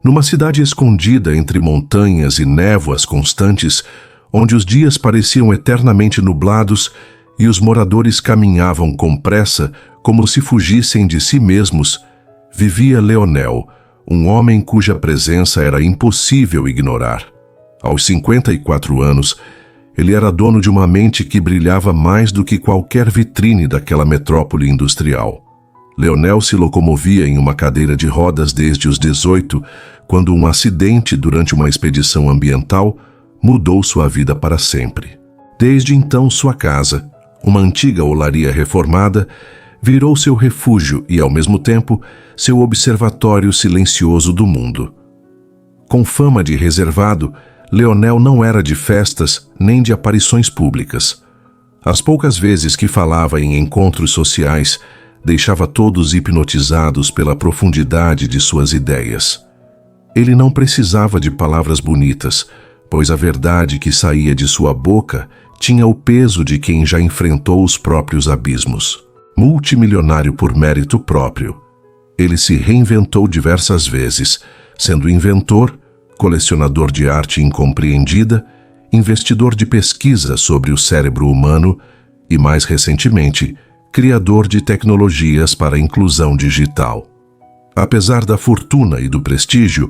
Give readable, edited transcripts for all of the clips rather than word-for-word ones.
Numa cidade escondida entre montanhas e névoas constantes, onde os dias pareciam eternamente nublados e os moradores caminhavam com pressa como se fugissem de si mesmos, vivia Leonel, um homem cuja presença era impossível ignorar. Aos 54 anos, ele era dono de uma mente que brilhava mais do que qualquer vitrine daquela metrópole industrial. Leonel se locomovia em uma cadeira de rodas desde os 18, quando um acidente durante uma expedição ambiental mudou sua vida para sempre. Desde então, sua casa, uma antiga olaria reformada, virou seu refúgio e, ao mesmo tempo, seu observatório silencioso do mundo. Com fama de reservado, Leonel não era de festas nem de aparições públicas. As poucas vezes que falava em encontros sociais, deixava todos hipnotizados pela profundidade de suas ideias. Ele não precisava de palavras bonitas, pois a verdade que saía de sua boca tinha o peso de quem já enfrentou os próprios abismos. Multimilionário por mérito próprio, ele se reinventou diversas vezes, sendo inventor, colecionador de arte incompreendida, investidor de pesquisa sobre o cérebro humano e, mais recentemente, criador de tecnologias para a inclusão digital. Apesar da fortuna e do prestígio,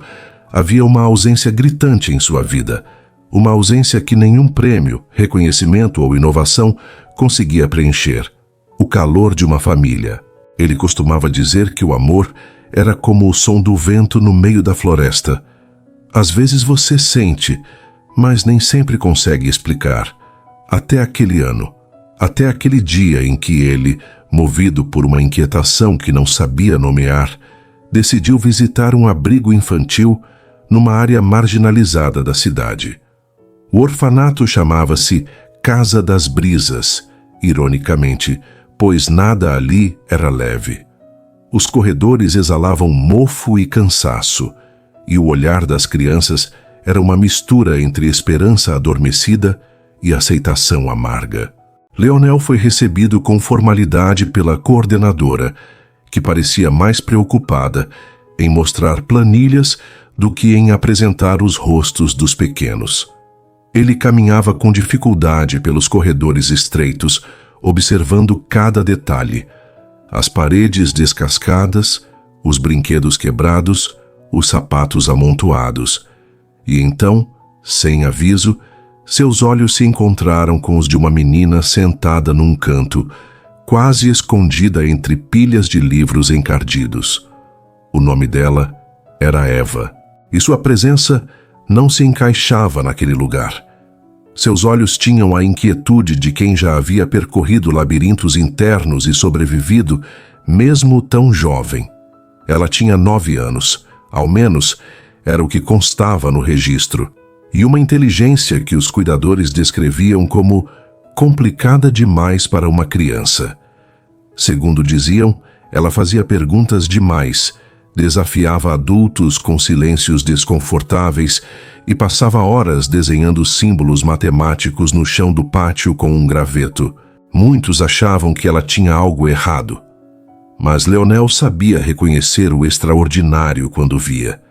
havia uma ausência gritante em sua vida, uma ausência que nenhum prêmio, reconhecimento ou inovação conseguia preencher: o calor de uma família. Ele costumava dizer que o amor era como o som do vento no meio da floresta. Às vezes você sente, mas nem sempre consegue explicar. Até aquele ano, até aquele dia em que ele, movido por uma inquietação que não sabia nomear, decidiu visitar um abrigo infantil numa área marginalizada da cidade. O orfanato chamava-se Casa das Brisas, ironicamente, pois nada ali era leve. Os corredores exalavam mofo e cansaço, e o olhar das crianças era uma mistura entre esperança adormecida e aceitação amarga. Leonel foi recebido com formalidade pela coordenadora, que parecia mais preocupada em mostrar planilhas do que em apresentar os rostos dos pequenos. Ele caminhava com dificuldade pelos corredores estreitos, observando cada detalhe: as paredes descascadas, os brinquedos quebrados, os sapatos amontoados. E então, sem aviso, seus olhos se encontraram com os de uma menina sentada num canto, quase escondida entre pilhas de livros encardidos. O nome dela era Eva, e sua presença não se encaixava naquele lugar. Seus olhos tinham a inquietude de quem já havia percorrido labirintos internos e sobrevivido, mesmo tão jovem. Ela tinha 9 anos, ao menos era o que constava no registro, e uma inteligência que os cuidadores descreviam como complicada demais para uma criança. Segundo diziam, ela fazia perguntas demais, desafiava adultos com silêncios desconfortáveis e passava horas desenhando símbolos matemáticos no chão do pátio com um graveto. Muitos achavam que ela tinha algo errado, mas Leonel sabia reconhecer o extraordinário quando via.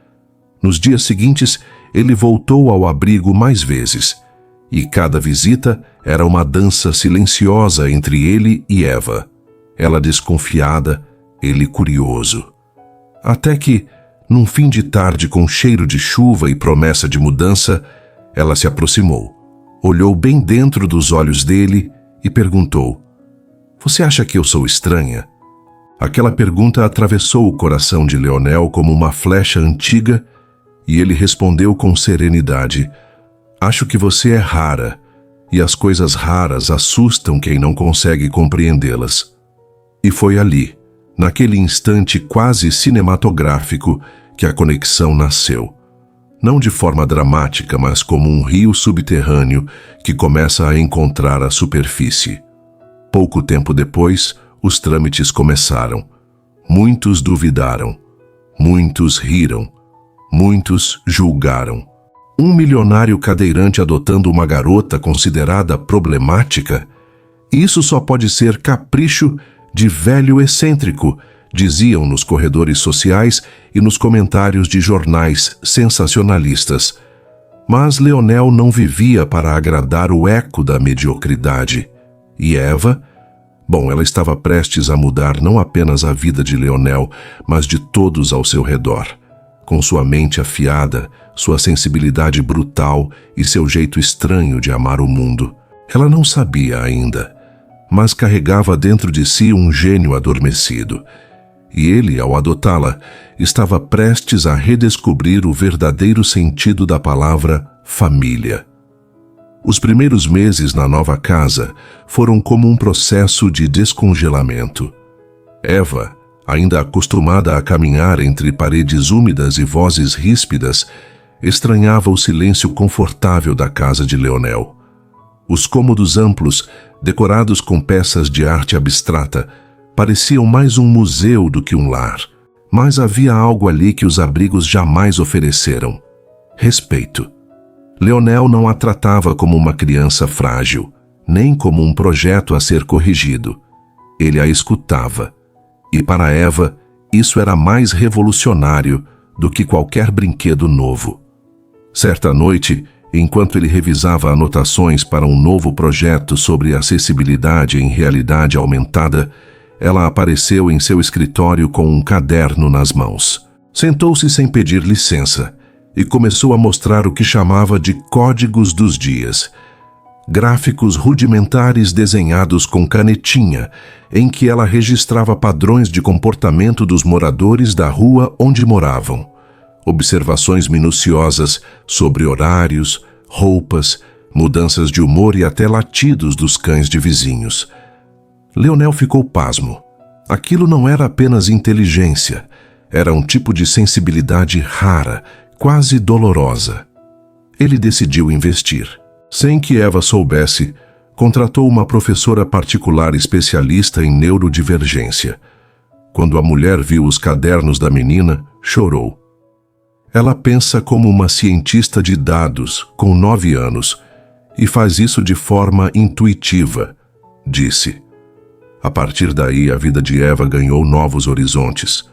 Nos dias seguintes, ele voltou ao abrigo mais vezes, e cada visita era uma dança silenciosa entre ele e Eva. Ela desconfiada, ele curioso. Até que, num fim de tarde com cheiro de chuva e promessa de mudança, ela se aproximou, olhou bem dentro dos olhos dele e perguntou: "Você acha que eu sou estranha?" Aquela pergunta atravessou o coração de Leonel como uma flecha antiga, e ele respondeu com serenidade: "Acho que você é rara, e as coisas raras assustam quem não consegue compreendê-las." E foi ali, naquele instante quase cinematográfico, que a conexão nasceu. Não de forma dramática, mas como um rio subterrâneo que começa a encontrar a superfície. Pouco tempo depois, os trâmites começaram. Muitos duvidaram. Muitos riram. Muitos julgaram. Um milionário cadeirante adotando uma garota considerada problemática? Isso só pode ser capricho de velho excêntrico, diziam nos corredores sociais e nos comentários de jornais sensacionalistas. Mas Leonel não vivia para agradar o eco da mediocridade. E Eva? Bom, ela estava prestes a mudar não apenas a vida de Leonel, mas de todos ao seu redor. Com sua mente afiada, sua sensibilidade brutal e seu jeito estranho de amar o mundo. Ela não sabia ainda, mas carregava dentro de si um gênio adormecido. E ele, ao adotá-la, estava prestes a redescobrir o verdadeiro sentido da palavra família. Os primeiros meses na nova casa foram como um processo de descongelamento. Eva, ainda acostumada a caminhar entre paredes úmidas e vozes ríspidas, estranhava o silêncio confortável da casa de Leonel. Os cômodos amplos, decorados com peças de arte abstrata, pareciam mais um museu do que um lar, mas havia algo ali que os abrigos jamais ofereceram: respeito. Leonel não a tratava como uma criança frágil, nem como um projeto a ser corrigido. Ele a escutava. E para Eva, isso era mais revolucionário do que qualquer brinquedo novo. Certa noite, enquanto ele revisava anotações para um novo projeto sobre acessibilidade em realidade aumentada, ela apareceu em seu escritório com um caderno nas mãos. Sentou-se sem pedir licença e começou a mostrar o que chamava de códigos dos dias. Gráficos rudimentares desenhados com canetinha, em que ela registrava padrões de comportamento dos moradores da rua onde moravam. Observações minuciosas sobre horários, roupas, mudanças de humor e até latidos dos cães de vizinhos. Leonel ficou pasmo. Aquilo não era apenas inteligência, era um tipo de sensibilidade rara, quase dolorosa. Ele decidiu investir. Sem que Eva soubesse, contratou uma professora particular especialista em neurodivergência. Quando a mulher viu os cadernos da menina, chorou. Ela pensa como uma cientista de dados, com 9 anos, e faz isso de forma intuitiva, disse. A partir daí, a vida de Eva ganhou novos horizontes.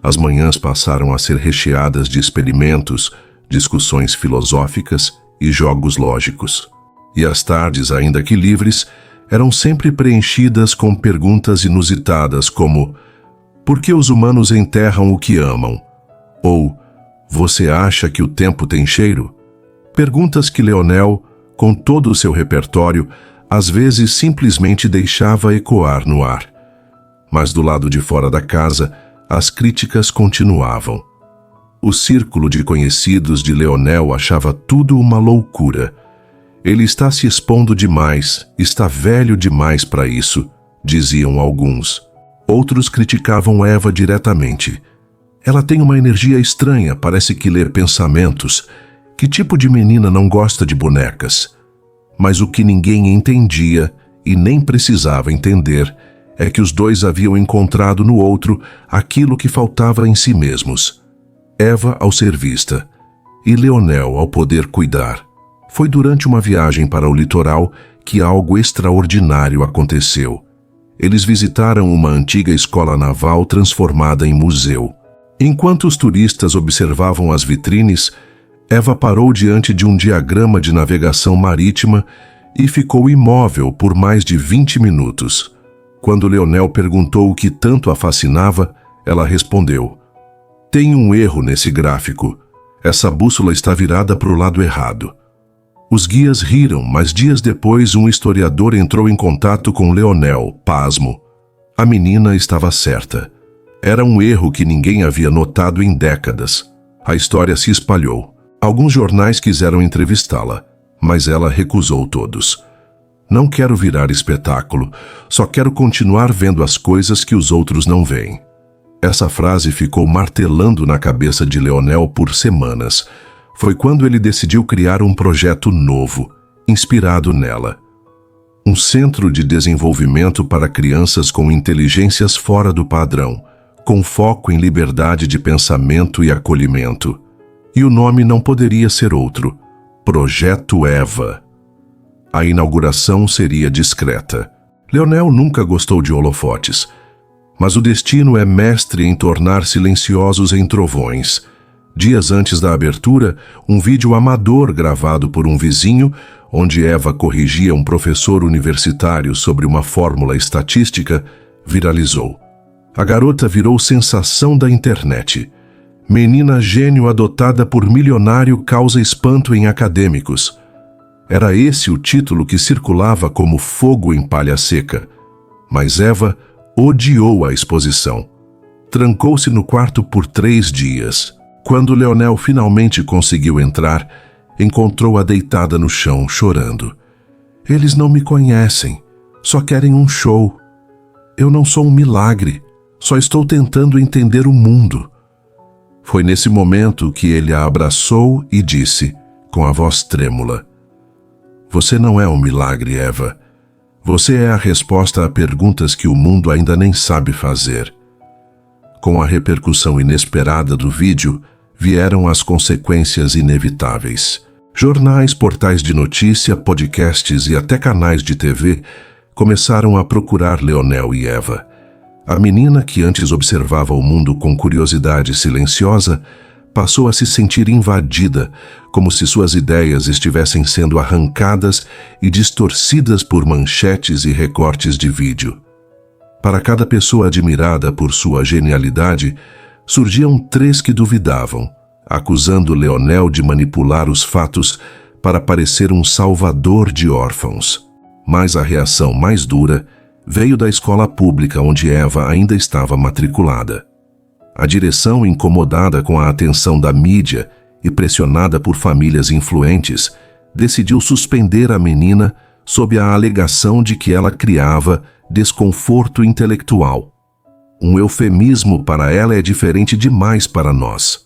As manhãs passaram a ser recheadas de experimentos, discussões filosóficas e jogos lógicos. E as tardes, ainda que livres, eram sempre preenchidas com perguntas inusitadas como: por que os humanos enterram o que amam? Ou: você acha que o tempo tem cheiro? Perguntas que Leonel, com todo o seu repertório, às vezes simplesmente deixava ecoar no ar. Mas do lado de fora da casa, as críticas continuavam. O círculo de conhecidos de Leonel achava tudo uma loucura. Ele está se expondo demais, está velho demais para isso, diziam alguns. Outros criticavam Eva diretamente. Ela tem uma energia estranha, parece que lê pensamentos. Que tipo de menina não gosta de bonecas? Mas o que ninguém entendia, e nem precisava entender, é que os dois haviam encontrado no outro aquilo que faltava em si mesmos. Eva ao ser vista, e Leonel ao poder cuidar. Foi durante uma viagem para o litoral que algo extraordinário aconteceu. Eles visitaram uma antiga escola naval transformada em museu. Enquanto os turistas observavam as vitrines, Eva parou diante de um diagrama de navegação marítima e ficou imóvel por mais de 20 minutos. Quando Leonel perguntou o que tanto a fascinava, ela respondeu: tem um erro nesse gráfico. Essa bússola está virada para o lado errado. Os guias riram, mas dias depois um historiador entrou em contato com Leonel, pasmo. A menina estava certa. Era um erro que ninguém havia notado em décadas. A história se espalhou. Alguns jornais quiseram entrevistá-la, mas ela recusou todos. Não quero virar espetáculo, só quero continuar vendo as coisas que os outros não veem. Essa frase ficou martelando na cabeça de Leonel por semanas. Foi quando ele decidiu criar um projeto novo, inspirado nela. Um centro de desenvolvimento para crianças com inteligências fora do padrão, com foco em liberdade de pensamento e acolhimento. E o nome não poderia ser outro: Projeto Eva. A inauguração seria discreta. Leonel nunca gostou de holofotes, Mas o destino é mestre em tornar silenciosos em trovões. Dias antes da abertura, um vídeo amador gravado por um vizinho, onde Eva corrigia um professor universitário sobre uma fórmula estatística, viralizou. A garota virou sensação da internet. Menina gênio adotada por milionário causa espanto em acadêmicos. Era esse o título que circulava como fogo em palha seca. Mas Eva odiou a exposição. Trancou-se no quarto por 3 dias. Quando Leonel finalmente conseguiu entrar, encontrou-a deitada no chão, chorando. Eles não me conhecem, só querem um show. Eu não sou um milagre, só estou tentando entender o mundo. Foi nesse momento que ele a abraçou e disse, com a voz trêmula: Você não é um milagre, Eva. Você é a resposta a perguntas que o mundo ainda nem sabe fazer. Com a repercussão inesperada do vídeo, vieram as consequências inevitáveis. Jornais, portais de notícia, podcasts e até canais de TV começaram a procurar Leonel e Eva. A menina, que antes observava o mundo com curiosidade silenciosa, passou a se sentir invadida, como se suas ideias estivessem sendo arrancadas e distorcidas por manchetes e recortes de vídeo. Para cada pessoa admirada por sua genialidade, surgiam 3 que duvidavam, acusando Leonel de manipular os fatos para parecer um salvador de órfãos. Mas a reação mais dura veio da escola pública onde Eva ainda estava matriculada. A direção, incomodada com a atenção da mídia e pressionada por famílias influentes, decidiu suspender a menina sob a alegação de que ela criava desconforto intelectual. Um eufemismo para ela é diferente demais para nós.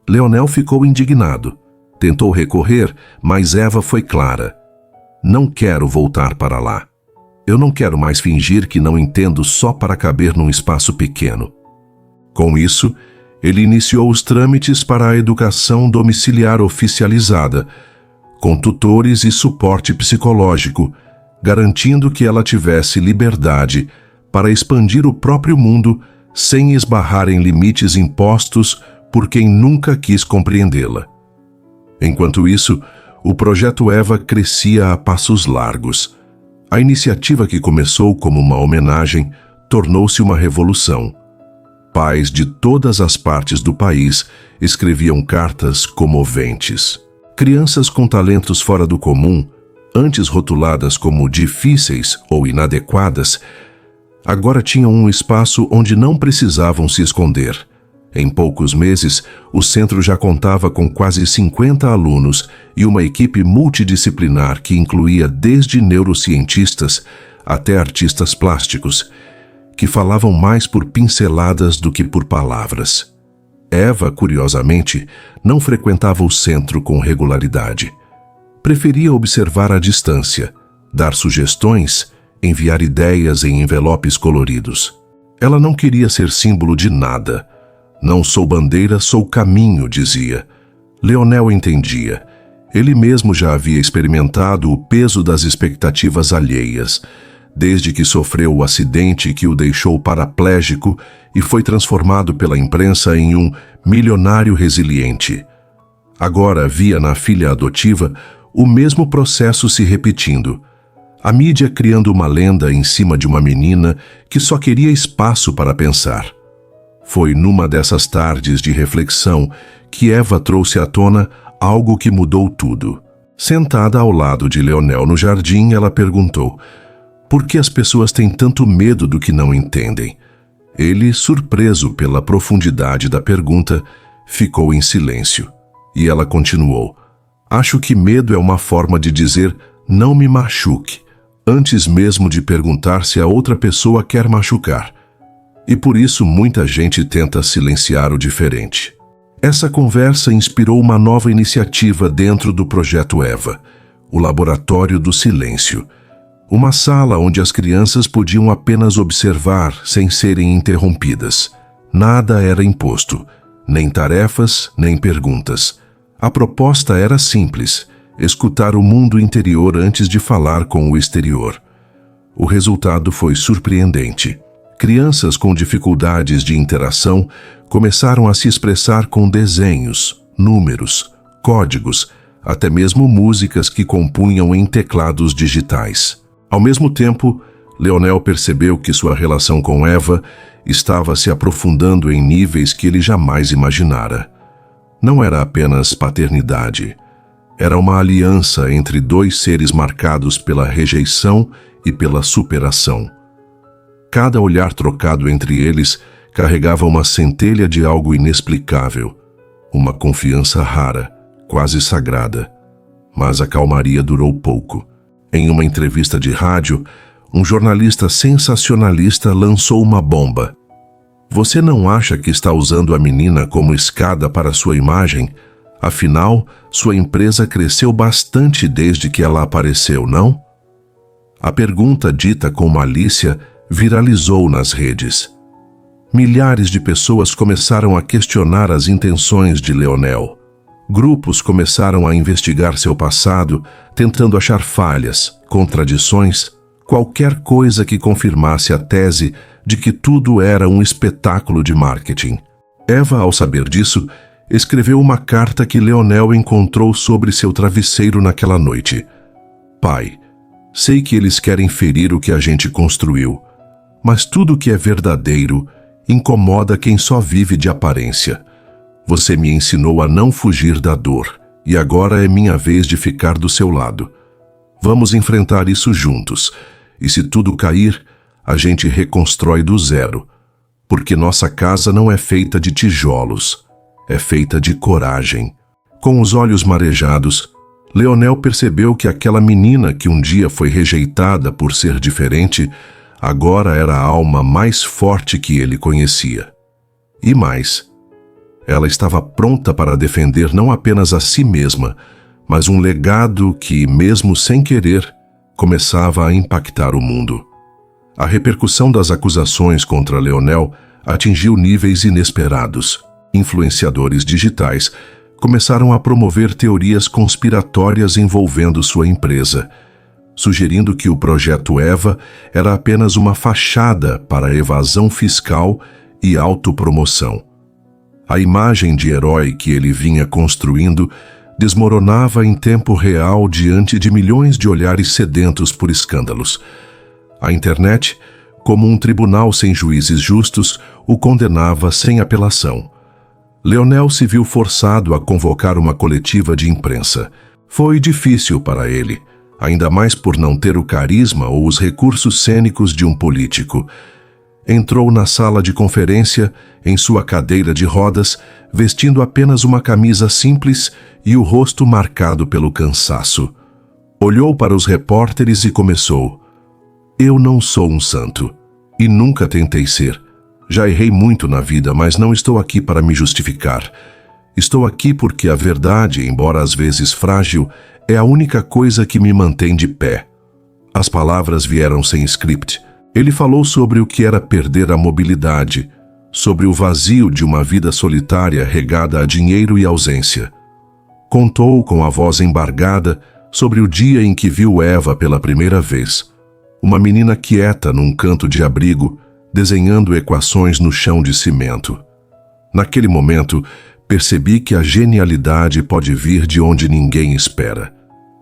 Leonel ficou indignado. Tentou recorrer, mas Eva foi clara. Não quero voltar para lá. Eu não quero mais fingir que não entendo só para caber num espaço pequeno. Com isso, ele iniciou os trâmites para a educação domiciliar oficializada, com tutores e suporte psicológico, garantindo que ela tivesse liberdade para expandir o próprio mundo sem esbarrar em limites impostos por quem nunca quis compreendê-la. Enquanto isso, o projeto Eva crescia a passos largos. A iniciativa, que começou como uma homenagem, tornou-se uma revolução. Pais de todas as partes do país escreviam cartas comoventes. Crianças com talentos fora do comum, antes rotuladas como difíceis ou inadequadas, agora tinham um espaço onde não precisavam se esconder. Em poucos meses, o centro já contava com quase 50 alunos e uma equipe multidisciplinar que incluía desde neurocientistas até artistas plásticos, que falavam mais por pinceladas do que por palavras. Eva, curiosamente, não frequentava o centro com regularidade. Preferia observar à distância, dar sugestões, enviar ideias em envelopes coloridos. Ela não queria ser símbolo de nada. Não sou bandeira, sou caminho, dizia. Leonel entendia. Ele mesmo já havia experimentado o peso das expectativas alheias, desde que sofreu o acidente que o deixou paraplégico e foi transformado pela imprensa em um milionário resiliente. Agora via na filha adotiva o mesmo processo se repetindo. A mídia criando uma lenda em cima de uma menina que só queria espaço para pensar. Foi numa dessas tardes de reflexão que Eva trouxe à tona algo que mudou tudo. Sentada ao lado de Leonel no jardim, ela perguntou: por que as pessoas têm tanto medo do que não entendem? Ele, surpreso pela profundidade da pergunta, ficou em silêncio. E ela continuou: acho que medo é uma forma de dizer não me machuque, antes mesmo de perguntar se a outra pessoa quer machucar. E por isso muita gente tenta silenciar o diferente. Essa conversa inspirou uma nova iniciativa dentro do Projeto Eva, o Laboratório do Silêncio. Uma sala onde as crianças podiam apenas observar sem serem interrompidas. Nada era imposto, nem tarefas, nem perguntas. A proposta era simples: escutar o mundo interior antes de falar com o exterior. O resultado foi surpreendente. Crianças com dificuldades de interação começaram a se expressar com desenhos, números, códigos, até mesmo músicas que compunham em teclados digitais. Ao mesmo tempo, Leonel percebeu que sua relação com Eva estava se aprofundando em níveis que ele jamais imaginara. Não era apenas paternidade. Era uma aliança entre dois seres marcados pela rejeição e pela superação. Cada olhar trocado entre eles carregava uma centelha de algo inexplicável, uma confiança rara, quase sagrada. Mas a calmaria durou pouco. Em uma entrevista de rádio, um jornalista sensacionalista lançou uma bomba. Você não acha que está usando a menina como escada para sua imagem? Afinal, sua empresa cresceu bastante desde que ela apareceu, não? A pergunta dita com malícia viralizou nas redes. Milhares de pessoas começaram a questionar as intenções de Leonel. Grupos começaram a investigar seu passado, tentando achar falhas, contradições, qualquer coisa que confirmasse a tese de que tudo era um espetáculo de marketing. Eva, ao saber disso, escreveu uma carta que Leonel encontrou sobre seu travesseiro naquela noite. Pai, sei que eles querem ferir o que a gente construiu, mas tudo que é verdadeiro incomoda quem só vive de aparência. Você me ensinou a não fugir da dor, e agora é minha vez de ficar do seu lado. Vamos enfrentar isso juntos, e se tudo cair, a gente reconstrói do zero, porque nossa casa não é feita de tijolos, é feita de coragem. Com os olhos marejados, Leonel percebeu que aquela menina que um dia foi rejeitada por ser diferente, agora era a alma mais forte que ele conhecia. E mais, ela estava pronta para defender não apenas a si mesma, mas um legado que, mesmo sem querer, começava a impactar o mundo. A repercussão das acusações contra Leonel atingiu níveis inesperados. Influenciadores digitais começaram a promover teorias conspiratórias envolvendo sua empresa, sugerindo que o projeto Eva era apenas uma fachada para evasão fiscal e autopromoção. A imagem de herói que ele vinha construindo desmoronava em tempo real diante de milhões de olhares sedentos por escândalos. A internet, como um tribunal sem juízes justos, o condenava sem apelação. Leonel se viu forçado a convocar uma coletiva de imprensa. Foi difícil para ele, ainda mais por não ter o carisma ou os recursos cênicos de um político. Entrou na sala de conferência, em sua cadeira de rodas, vestindo apenas uma camisa simples e o rosto marcado pelo cansaço. Olhou para os repórteres e começou: Eu não sou um santo, e nunca tentei ser. Já errei muito na vida, mas não estou aqui para me justificar. Estou aqui porque a verdade, embora às vezes frágil, é a única coisa que me mantém de pé. As palavras vieram sem script. Ele falou sobre o que era perder a mobilidade, sobre o vazio de uma vida solitária regada a dinheiro e ausência. Contou com a voz embargada sobre o dia em que viu Eva pela primeira vez. Uma menina quieta num canto de abrigo, desenhando equações no chão de cimento. Naquele momento, percebi que a genialidade pode vir de onde ninguém espera.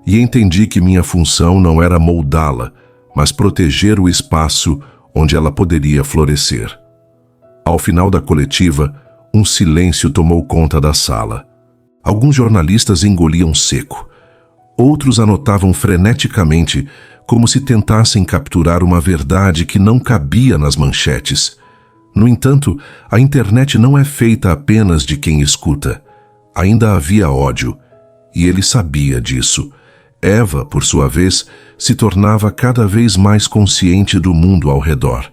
E entendi que minha função não era moldá-la, mas proteger o espaço onde ela poderia florescer. Ao final da coletiva, um silêncio tomou conta da sala. Alguns jornalistas engoliam seco. Outros anotavam freneticamente, como se tentassem capturar uma verdade que não cabia nas manchetes. No entanto, a internet não é feita apenas de quem escuta. Ainda havia ódio, e ele sabia disso. Eva, por sua vez, se tornava cada vez mais consciente do mundo ao redor.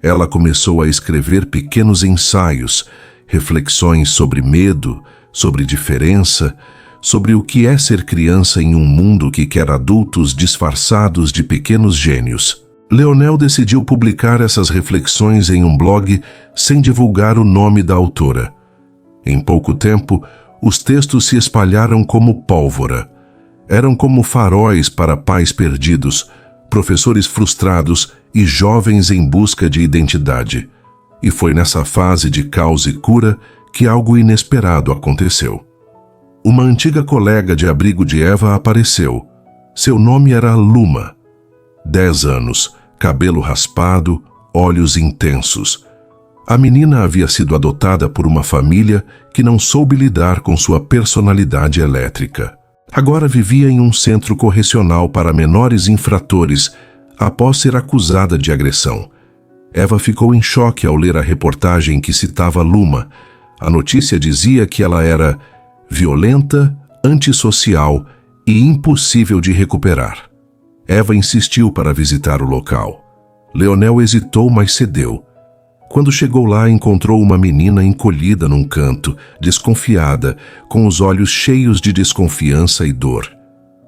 Ela começou a escrever pequenos ensaios, reflexões sobre medo, sobre diferença, sobre o que é ser criança em um mundo que quer adultos disfarçados de pequenos gênios. Leonel decidiu publicar essas reflexões em um blog sem divulgar o nome da autora. Em pouco tempo, os textos se espalharam como pólvora. Eram como faróis para pais perdidos, professores frustrados e jovens em busca de identidade. E foi nessa fase de caos e cura que algo inesperado aconteceu. Uma antiga colega de abrigo de Eva apareceu. Seu nome era Luma. 10 anos, cabelo raspado, olhos intensos. A menina havia sido adotada por uma família que não soube lidar com sua personalidade elétrica. Agora vivia em um centro correcional para menores infratores após ser acusada de agressão. Eva ficou em choque ao ler a reportagem que citava Luma. A notícia dizia que ela era violenta, antissocial e impossível de recuperar. Eva insistiu para visitar o local. Leonel hesitou, mas cedeu. Quando chegou lá, encontrou uma menina encolhida num canto, desconfiada, com os olhos cheios de desconfiança e dor.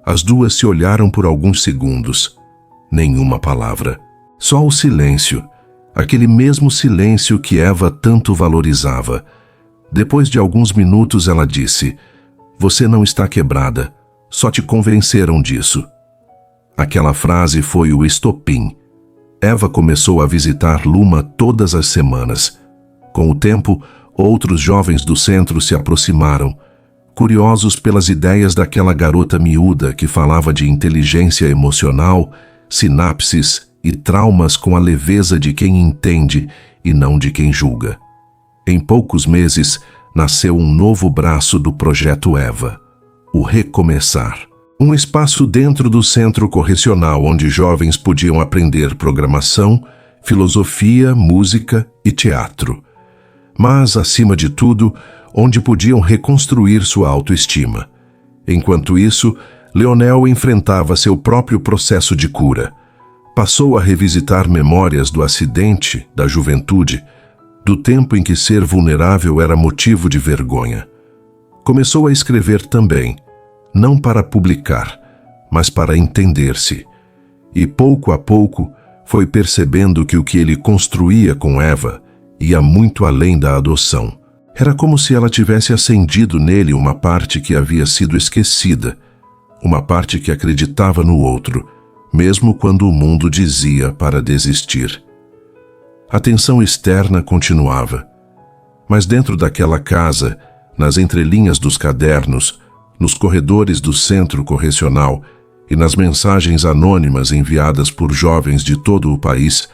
As duas se olharam por alguns segundos. Nenhuma palavra. Só o silêncio. Aquele mesmo silêncio que Eva tanto valorizava. Depois de alguns minutos, ela disse: "Você não está quebrada. Só te convenceram disso." Aquela frase foi o estopim. Eva começou a visitar Luma todas as semanas. Com o tempo, outros jovens do centro se aproximaram, curiosos pelas ideias daquela garota miúda que falava de inteligência emocional, sinapses e traumas com a leveza de quem entende e não de quem julga. Em poucos meses, nasceu um novo braço do Projeto Eva, o Recomeçar. Um espaço dentro do centro correcional onde jovens podiam aprender programação, filosofia, música e teatro. Mas, acima de tudo, onde podiam reconstruir sua autoestima. Enquanto isso, Leonel enfrentava seu próprio processo de cura. Passou a revisitar memórias do acidente, da juventude, do tempo em que ser vulnerável era motivo de vergonha. Começou a escrever também, não para publicar, mas para entender-se. E pouco a pouco foi percebendo que o que ele construía com Eva ia muito além da adoção. Era como se ela tivesse acendido nele uma parte que havia sido esquecida, uma parte que acreditava no outro, mesmo quando o mundo dizia para desistir. A tensão externa continuava, mas dentro daquela casa, nas entrelinhas dos cadernos, nos corredores do centro correcional e nas mensagens anônimas enviadas por jovens de todo o país,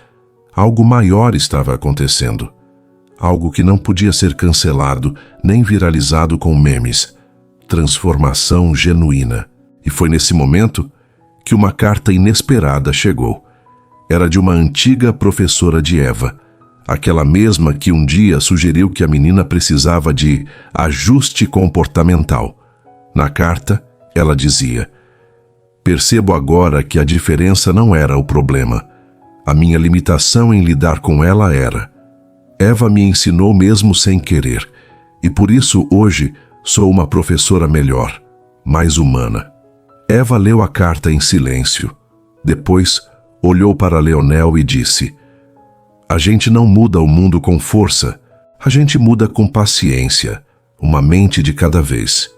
algo maior estava acontecendo. Algo que não podia ser cancelado nem viralizado com memes. Transformação genuína. E foi nesse momento que uma carta inesperada chegou. Era de uma antiga professora de Eva, aquela mesma que um dia sugeriu que a menina precisava de ajuste comportamental. Na carta, ela dizia: "Percebo agora que a diferença não era o problema. A minha limitação em lidar com ela era. Eva me ensinou mesmo sem querer, e por isso hoje sou uma professora melhor, mais humana." Eva leu a carta em silêncio. Depois, olhou para Leonel e disse: "A gente não muda o mundo com força, a gente muda com paciência, uma mente de cada vez."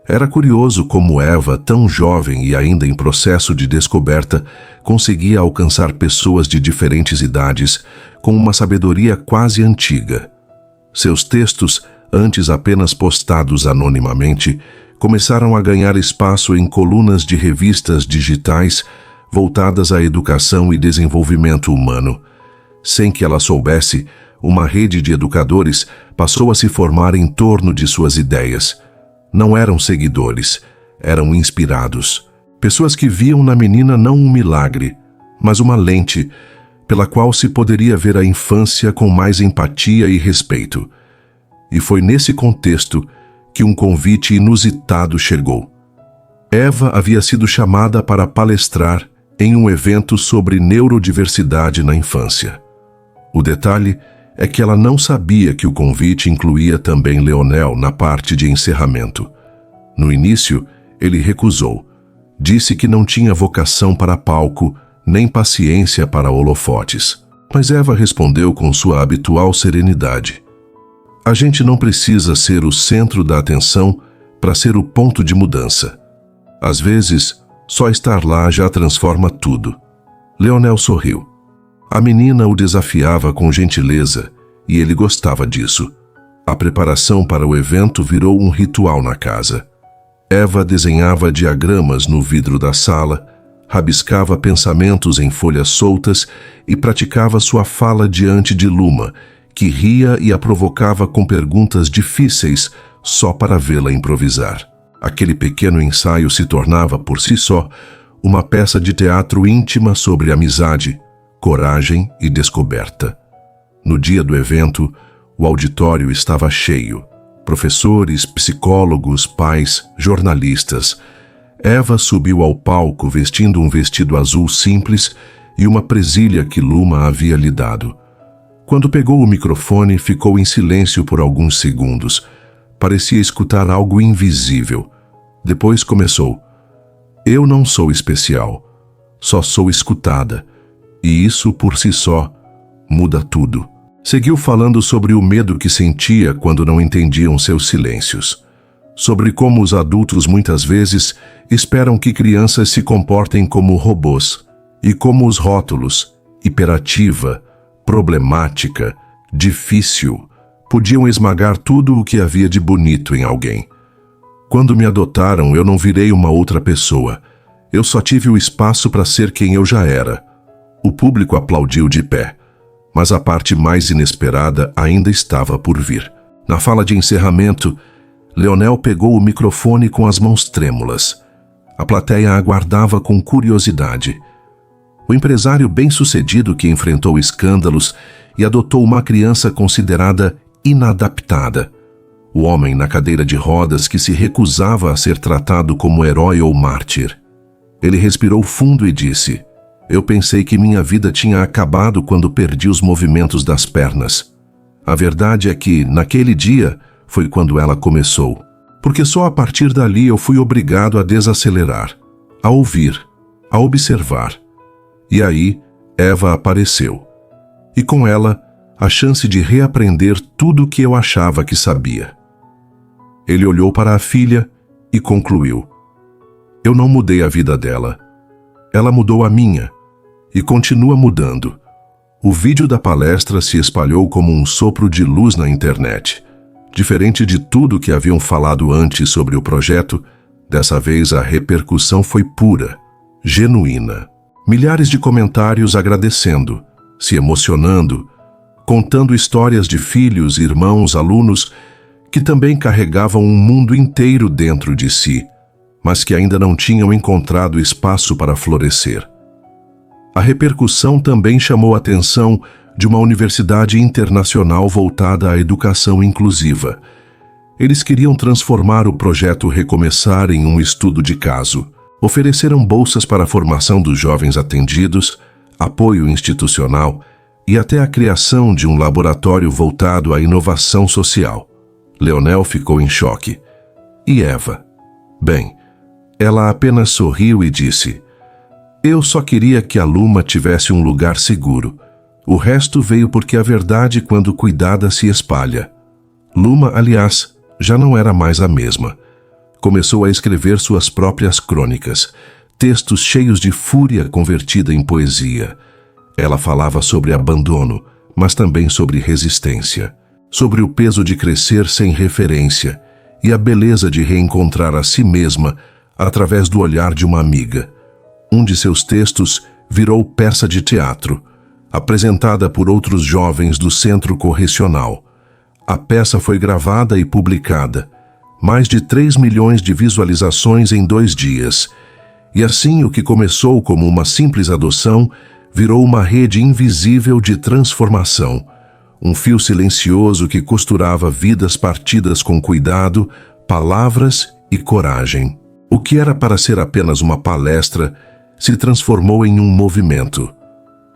Era curioso como Eva, tão jovem e ainda em processo de descoberta, conseguia alcançar pessoas de diferentes idades com uma sabedoria quase antiga. Seus textos, antes apenas postados anonimamente, começaram a ganhar espaço em colunas de revistas digitais voltadas à educação e desenvolvimento humano. Sem que ela soubesse, uma rede de educadores passou a se formar em torno de suas ideias. Não eram seguidores, eram inspirados. Pessoas que viam na menina não um milagre, mas uma lente pela qual se poderia ver a infância com mais empatia e respeito. E foi nesse contexto que um convite inusitado chegou. Eva havia sido chamada para palestrar em um evento sobre neurodiversidade na infância. O detalhe é que ela não sabia que o convite incluía também Leonel na parte de encerramento. No início, ele recusou. Disse que não tinha vocação para palco, nem paciência para holofotes. Mas Eva respondeu com sua habitual serenidade: "A gente não precisa ser o centro da atenção para ser o ponto de mudança. Às vezes, só estar lá já transforma tudo." Leonel sorriu. A menina o desafiava com gentileza e ele gostava disso. A preparação para o evento virou um ritual na casa. Eva desenhava diagramas no vidro da sala, rabiscava pensamentos em folhas soltas e praticava sua fala diante de Luma, que ria e a provocava com perguntas difíceis só para vê-la improvisar. Aquele pequeno ensaio se tornava, por si só, uma peça de teatro íntima sobre amizade, coragem e descoberta. No dia do evento, o auditório estava cheio. Professores, psicólogos, pais, jornalistas. Eva subiu ao palco vestindo um vestido azul simples e uma presilha que Luma havia lhe dado. Quando pegou o microfone, ficou em silêncio por alguns segundos. Parecia escutar algo invisível. Depois começou. Eu não sou especial. Só sou escutada. E isso, por si só, muda tudo. Seguiu falando sobre o medo que sentia quando não entendiam seus silêncios. Sobre como os adultos muitas vezes esperam que crianças se comportem como robôs. E como os rótulos, hiperativa, problemática, difícil, podiam esmagar tudo o que havia de bonito em alguém. Quando me adotaram, eu não virei uma outra pessoa. Eu só tive o espaço para ser quem eu já era. O público aplaudiu de pé. Mas a parte mais inesperada ainda estava por vir. Na fala de encerramento, Leonel pegou o microfone com as mãos trêmulas. A plateia aguardava com curiosidade. O empresário bem-sucedido que enfrentou escândalos e adotou uma criança considerada inadaptada. O homem na cadeira de rodas que se recusava a ser tratado como herói ou mártir. Ele respirou fundo e disse: Eu pensei que minha vida tinha acabado quando perdi os movimentos das pernas. A verdade é que, naquele dia, foi quando ela começou. Porque só a partir dali eu fui obrigado a desacelerar, a ouvir, a observar. E aí, Eva apareceu. E com ela, a chance de reaprender tudo o que eu achava que sabia. Ele olhou para a filha e concluiu: Eu não mudei a vida dela. Ela mudou a minha. E continua mudando. O vídeo da palestra se espalhou como um sopro de luz na internet. Diferente de tudo que haviam falado antes sobre o projeto, dessa vez a repercussão foi pura, genuína. Milhares de comentários agradecendo, se emocionando, contando histórias de filhos, irmãos, alunos, que também carregavam um mundo inteiro dentro de si, mas que ainda não tinham encontrado espaço para florescer. A repercussão também chamou a atenção de uma universidade internacional voltada à educação inclusiva. Eles queriam transformar o projeto Recomeçar em um estudo de caso. Ofereceram bolsas para a formação dos jovens atendidos, apoio institucional e até a criação de um laboratório voltado à inovação social. Leonel ficou em choque. E Eva? Bem, ela apenas sorriu e disse: Eu só queria que a Luma tivesse um lugar seguro. O resto veio porque a verdade, quando cuidada, se espalha. Luma, aliás, já não era mais a mesma. Começou a escrever suas próprias crônicas, textos cheios de fúria convertida em poesia. Ela falava sobre abandono, mas também sobre resistência, sobre o peso de crescer sem referência e a beleza de reencontrar a si mesma através do olhar de uma amiga. Um de seus textos virou peça de teatro, apresentada por outros jovens do Centro Correcional. A peça foi gravada e publicada, mais de 3 milhões de visualizações em 2 dias. E assim o que começou como uma simples adoção virou uma rede invisível de transformação, um fio silencioso que costurava vidas partidas com cuidado, palavras e coragem. O que era para ser apenas uma palestra se transformou em um movimento.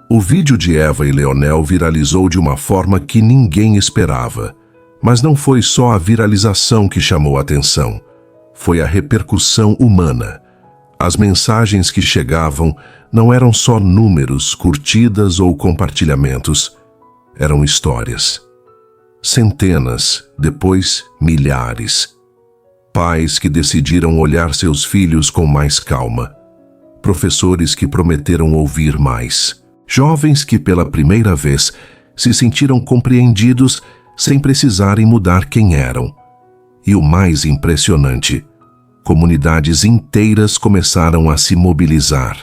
O vídeo de Eva e Leonel viralizou de uma forma que ninguém esperava. Mas não foi só a viralização que chamou a atenção. Foi a repercussão humana. As mensagens que chegavam não eram só números, curtidas ou compartilhamentos. Eram histórias. Centenas, depois milhares. Pais que decidiram olhar seus filhos com mais calma. Professores que prometeram ouvir mais. Jovens que pela primeira vez se sentiram compreendidos sem precisarem mudar quem eram. E o mais impressionante, comunidades inteiras começaram a se mobilizar.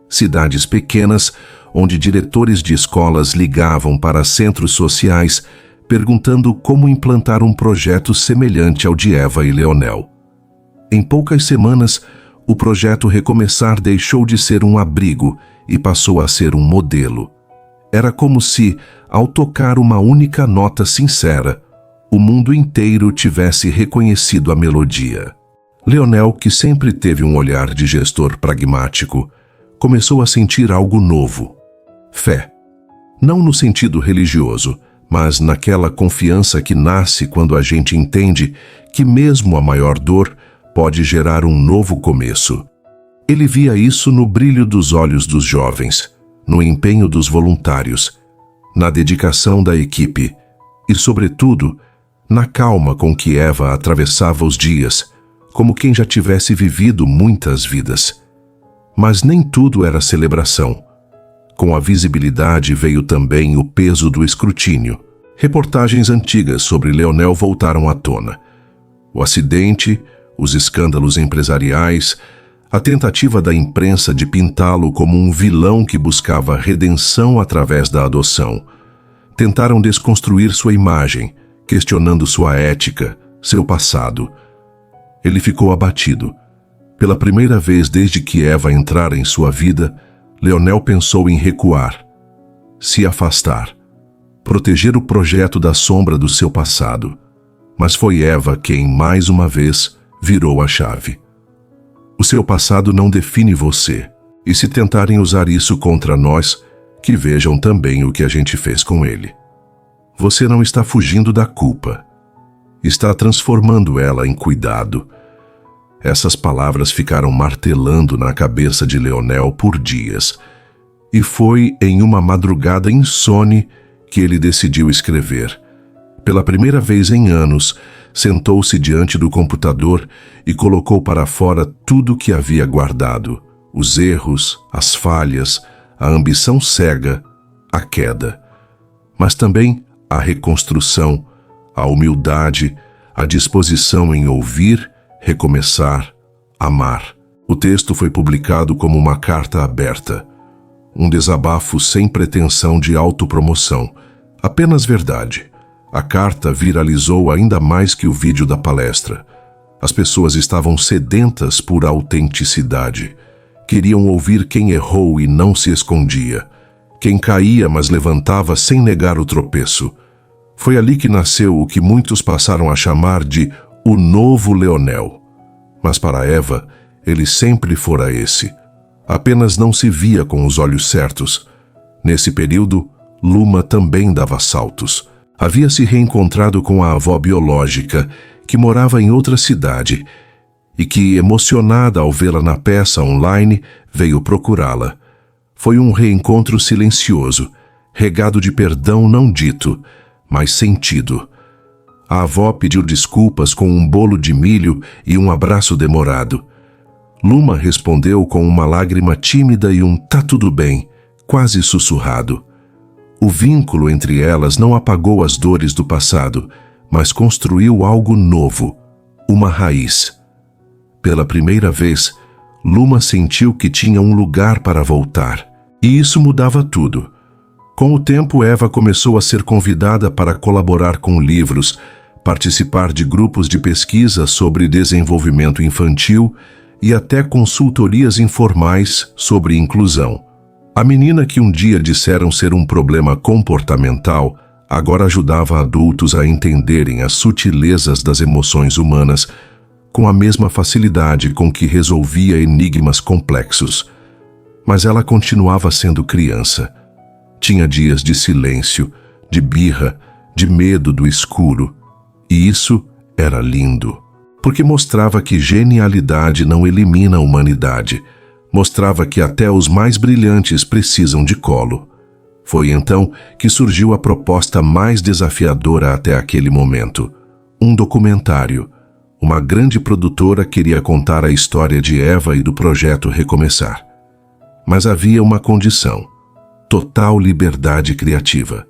Cidades pequenas, onde diretores de escolas ligavam para centros sociais, perguntando como implantar um projeto semelhante ao de Eva e Leonel. Em poucas semanas, o projeto Recomeçar deixou de ser um abrigo e passou a ser um modelo. Era como se, ao tocar uma única nota sincera, o mundo inteiro tivesse reconhecido a melodia. Leonel, que sempre teve um olhar de gestor pragmático, começou a sentir algo novo. Fé. Não no sentido religioso, mas naquela confiança que nasce quando a gente entende que mesmo a maior dor pode gerar um novo começo. Ele via isso no brilho dos olhos dos jovens, no empenho dos voluntários, na dedicação da equipe e, sobretudo, na calma com que Eva atravessava os dias, como quem já tivesse vivido muitas vidas. Mas nem tudo era celebração. Com a visibilidade veio também o peso do escrutínio. Reportagens antigas sobre Leonel voltaram à tona. O acidente, os escândalos empresariais, a tentativa da imprensa de pintá-lo como um vilão que buscava redenção através da adoção. Tentaram desconstruir sua imagem, questionando sua ética, seu passado. Ele ficou abatido. Pela primeira vez desde que Eva entrara em sua vida, Leonel pensou em recuar, se afastar, proteger o projeto da sombra do seu passado. Mas foi Eva quem, mais uma vez, virou a chave. O seu passado não define você, e se tentarem usar isso contra nós, que vejam também o que a gente fez com ele. Você não está fugindo da culpa. Está transformando ela em cuidado. Essas palavras ficaram martelando na cabeça de Leonel por dias. E foi em uma madrugada insone que ele decidiu escrever. Pela primeira vez em anos, sentou-se diante do computador e colocou para fora tudo que havia guardado: os erros, as falhas, a ambição cega, a queda. Mas também a reconstrução, a humildade, a disposição em ouvir, recomeçar, amar. O texto foi publicado como uma carta aberta, um desabafo sem pretensão de autopromoção, apenas verdade. A carta viralizou ainda mais que o vídeo da palestra. As pessoas estavam sedentas por autenticidade. Queriam ouvir quem errou e não se escondia, quem caía mas levantava sem negar o tropeço. Foi ali que nasceu o que muitos passaram a chamar de o novo Leonel. Mas para Eva, ele sempre fora esse. Apenas não se via com os olhos certos. Nesse período, Luma também dava saltos. Havia se reencontrado com a avó biológica, que morava em outra cidade, e que, emocionada ao vê-la na peça online, veio procurá-la. Foi um reencontro silencioso, regado de perdão não dito, mas sentido. A avó pediu desculpas com um bolo de milho e um abraço demorado. Luma respondeu com uma lágrima tímida e um "tá tudo bem", quase sussurrado. O vínculo entre elas não apagou as dores do passado, mas construiu algo novo, uma raiz. Pela primeira vez, Luma sentiu que tinha um lugar para voltar, e isso mudava tudo. Com o tempo, Eva começou a ser convidada para colaborar com livros, participar de grupos de pesquisa sobre desenvolvimento infantil e até consultorias informais sobre inclusão. A menina que um dia disseram ser um problema comportamental, agora ajudava adultos a entenderem as sutilezas das emoções humanas com a mesma facilidade com que resolvia enigmas complexos. Mas ela continuava sendo criança. Tinha dias de silêncio, de birra, de medo do escuro. E isso era lindo, porque mostrava que genialidade não elimina a humanidade. Mostrava que até os mais brilhantes precisam de colo. Foi então que surgiu a proposta mais desafiadora até aquele momento. Um documentário. Uma grande produtora queria contar a história de Eva e do projeto Recomeçar. Mas havia uma condição. total liberdade criativa.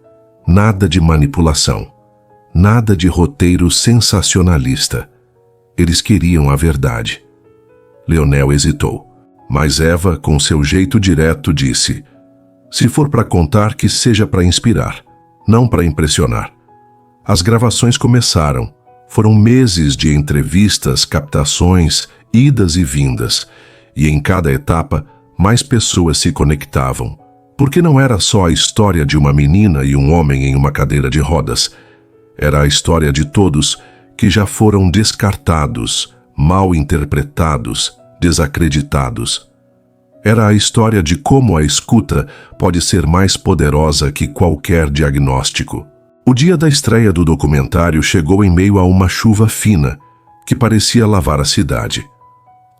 Nada de manipulação. Nada de roteiro sensacionalista. Eles queriam a verdade. Leonel hesitou, mas Eva, com seu jeito direto, disse: se for para contar, que seja para inspirar, não para impressionar. As gravações começaram. Foram meses de entrevistas, captações, idas e vindas, e em cada etapa mais pessoas se conectavam, porque não era só a história de uma menina e um homem em uma cadeira de rodas. Era a história de todos que já foram descartados, mal interpretados, desacreditados. Era a história de como a escuta pode ser mais poderosa que qualquer diagnóstico. O dia da estreia do documentário chegou em meio a uma chuva fina, que parecia lavar a cidade.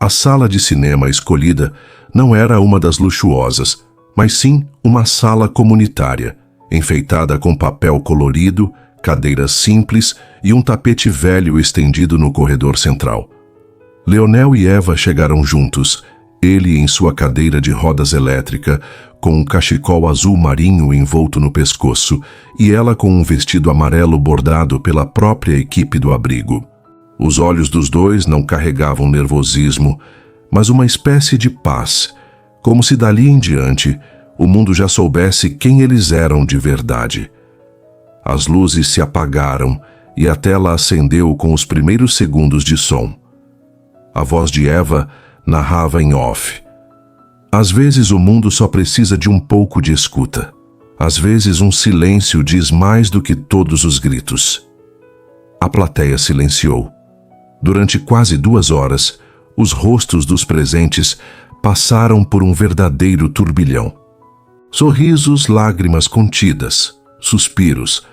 A sala de cinema escolhida não era uma das luxuosas, mas sim uma sala comunitária, enfeitada com papel colorido, cadeiras simples e um tapete velho estendido no corredor central. Leonel e Eva chegaram juntos, ele em sua cadeira de rodas elétrica, com um cachecol azul marinho envolto no pescoço, e ela com um vestido amarelo bordado pela própria equipe do abrigo. Os olhos dos dois não carregavam nervosismo, mas uma espécie de paz, como se dali em diante o mundo já soubesse quem eles eram de verdade. As luzes se apagaram e a tela acendeu com os primeiros segundos de som. A voz de Eva narrava em off. Às vezes o mundo só precisa de um pouco de escuta. Às vezes um silêncio diz mais do que todos os gritos. A plateia silenciou. Durante quase 2 horas, os rostos dos presentes passaram por um verdadeiro turbilhão. Sorrisos, lágrimas contidas, suspiros,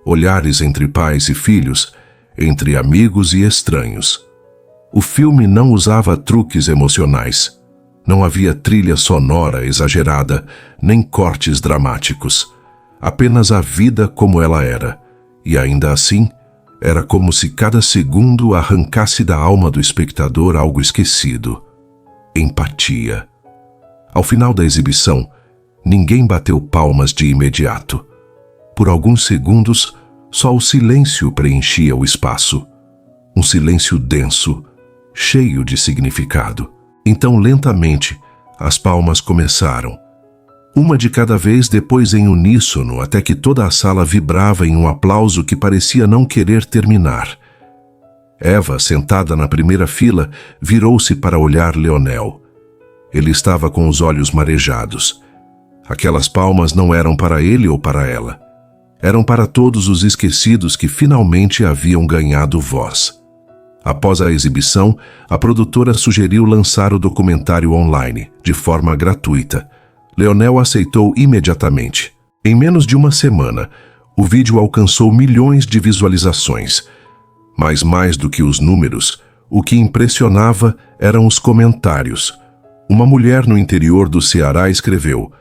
olhares entre pais e filhos, entre amigos e estranhos. O filme não usava truques emocionais. Não havia trilha sonora exagerada, nem cortes dramáticos. Apenas a vida como ela era. E ainda assim, era como se cada segundo arrancasse da alma do espectador algo esquecido. Empatia. Ao final da exibição, ninguém bateu palmas de imediato. Por alguns segundos, só o silêncio preenchia o espaço. Um silêncio denso, cheio de significado. Então, lentamente, as palmas começaram. Uma de cada vez, depois em uníssono, até que toda a sala vibrava em um aplauso que parecia não querer terminar. Eva, sentada na primeira fila, virou-se para olhar Leonel. Ele estava com os olhos marejados. Aquelas palmas não eram para ele ou para ela. Eram para todos os esquecidos que finalmente haviam ganhado voz. Após a exibição, a produtora sugeriu lançar o documentário online, de forma gratuita. Leonel aceitou imediatamente. Em menos de uma semana, o vídeo alcançou milhões de visualizações. Mas mais do que os números, o que impressionava eram os comentários. Uma mulher no interior do Ceará escreveu: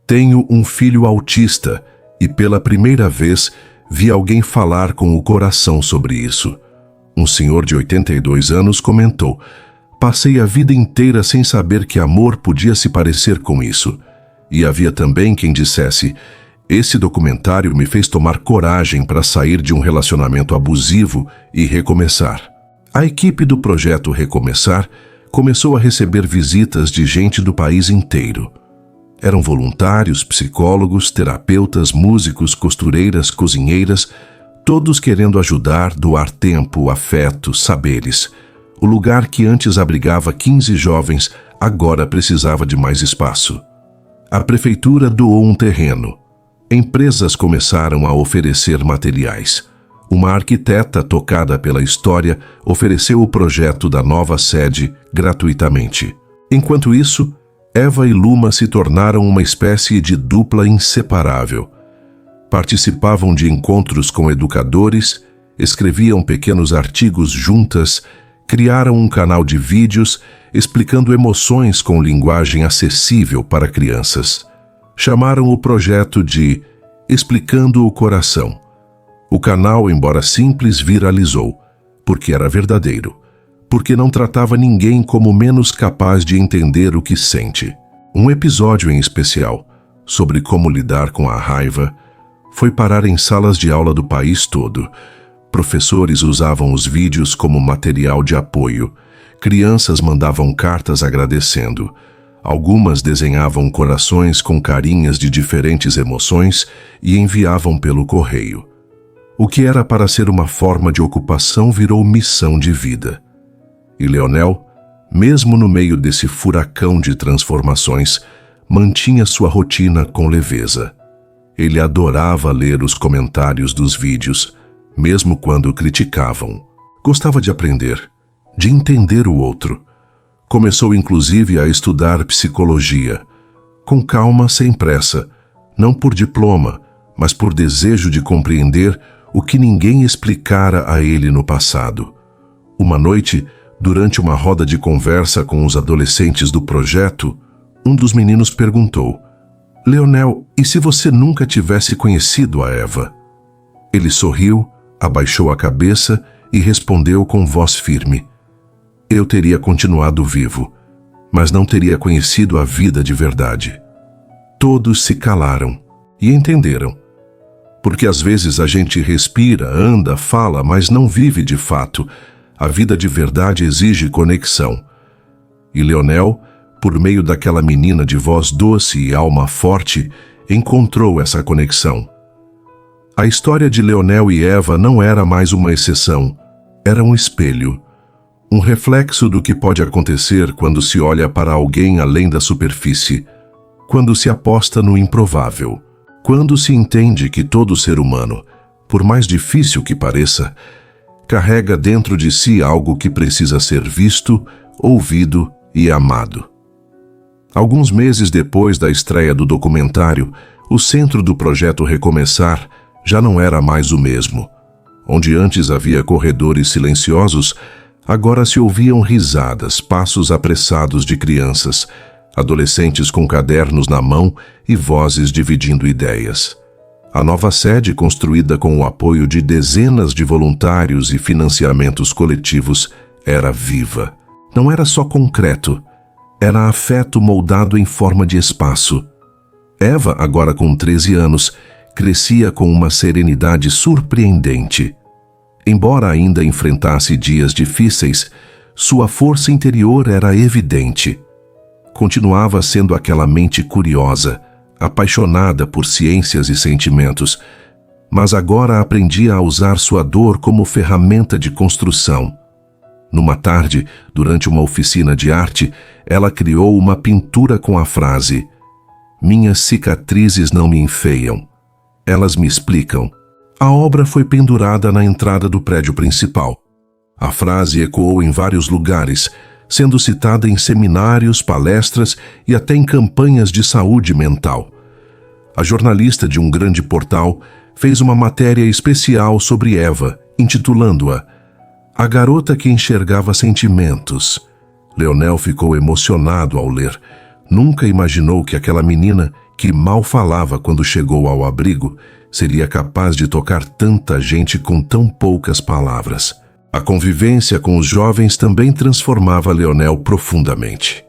"Tenho um filho autista e pela primeira vez vi alguém falar com o coração sobre isso." Um senhor de 82 anos comentou: "Passei a vida inteira sem saber que amor podia se parecer com isso." E havia também quem dissesse: "Esse documentário me fez tomar coragem para sair de um relacionamento abusivo e recomeçar." A equipe do projeto Recomeçar começou a receber visitas de gente do país inteiro. Eram voluntários, psicólogos, terapeutas, músicos, costureiras, cozinheiras, todos querendo ajudar, doar tempo, afeto, saberes. O lugar que antes abrigava 15 jovens agora precisava de mais espaço. A prefeitura doou um terreno. Empresas começaram a oferecer materiais. Uma arquiteta tocada pela história ofereceu o projeto da nova sede gratuitamente. Enquanto isso, Eva e Luma se tornaram uma espécie de dupla inseparável. Participavam de encontros com educadores, escreviam pequenos artigos juntas, criaram um canal de vídeos explicando emoções com linguagem acessível para crianças. Chamaram o projeto de Explicando o Coração. O canal, embora simples, viralizou, porque era verdadeiro, porque não tratava ninguém como menos capaz de entender o que sente. Um episódio em especial, sobre como lidar com a raiva, foi parar em salas de aula do país todo. Professores usavam os vídeos como material de apoio. Crianças mandavam cartas agradecendo. Algumas desenhavam corações com carinhas de diferentes emoções e enviavam pelo correio. O que era para ser uma forma de ocupação virou missão de vida. E Leonel, mesmo no meio desse furacão de transformações, mantinha sua rotina com leveza. Ele adorava ler os comentários dos vídeos, mesmo quando criticavam. Gostava de aprender, de entender o outro. Começou inclusive a estudar psicologia, com calma, sem pressa, não por diploma, mas por desejo de compreender o que ninguém explicara a ele no passado. Uma noite, durante uma roda de conversa com os adolescentes do projeto, um dos meninos perguntou: Leonel, e se você nunca tivesse conhecido a Eva? Ele sorriu, abaixou a cabeça e respondeu com voz firme: eu teria continuado vivo, mas não teria conhecido a vida de verdade. Todos se calaram e entenderam. Porque às vezes a gente respira, anda, fala, mas não vive de fato. A vida de verdade exige conexão. E Leonel, por meio daquela menina de voz doce e alma forte, encontrou essa conexão. A história de Leonel e Eva não era mais uma exceção, era um espelho. Um reflexo do que pode acontecer quando se olha para alguém além da superfície, quando se aposta no improvável, quando se entende que todo ser humano, por mais difícil que pareça, carrega dentro de si algo que precisa ser visto, ouvido e amado. Alguns meses depois da estreia do documentário, o centro do projeto Recomeçar já não era mais o mesmo. Onde antes havia corredores silenciosos, agora se ouviam risadas, passos apressados de crianças, adolescentes com cadernos na mão e vozes dividindo ideias. A nova sede, construída com o apoio de dezenas de voluntários e financiamentos coletivos, era viva. Não era só concreto, era afeto moldado em forma de espaço. Eva, agora com 13 anos, crescia com uma serenidade surpreendente. Embora ainda enfrentasse dias difíceis, sua força interior era evidente. Continuava sendo aquela mente curiosa, apaixonada por ciências e sentimentos, mas agora aprendia a usar sua dor como ferramenta de construção. Numa tarde, durante uma oficina de arte, ela criou uma pintura com a frase: minhas cicatrizes não me enfeiam, elas me explicam. A obra foi pendurada na entrada do prédio principal. A frase ecoou em vários lugares, sendo citada em seminários, palestras e até em campanhas de saúde mental. A jornalista de um grande portal fez uma matéria especial sobre Eva, intitulando-a A Garota que Enxergava Sentimentos. Leonel ficou emocionado ao ler. Nunca imaginou que aquela menina, que mal falava quando chegou ao abrigo, seria capaz de tocar tanta gente com tão poucas palavras. A convivência com os jovens também transformava Leonel profundamente.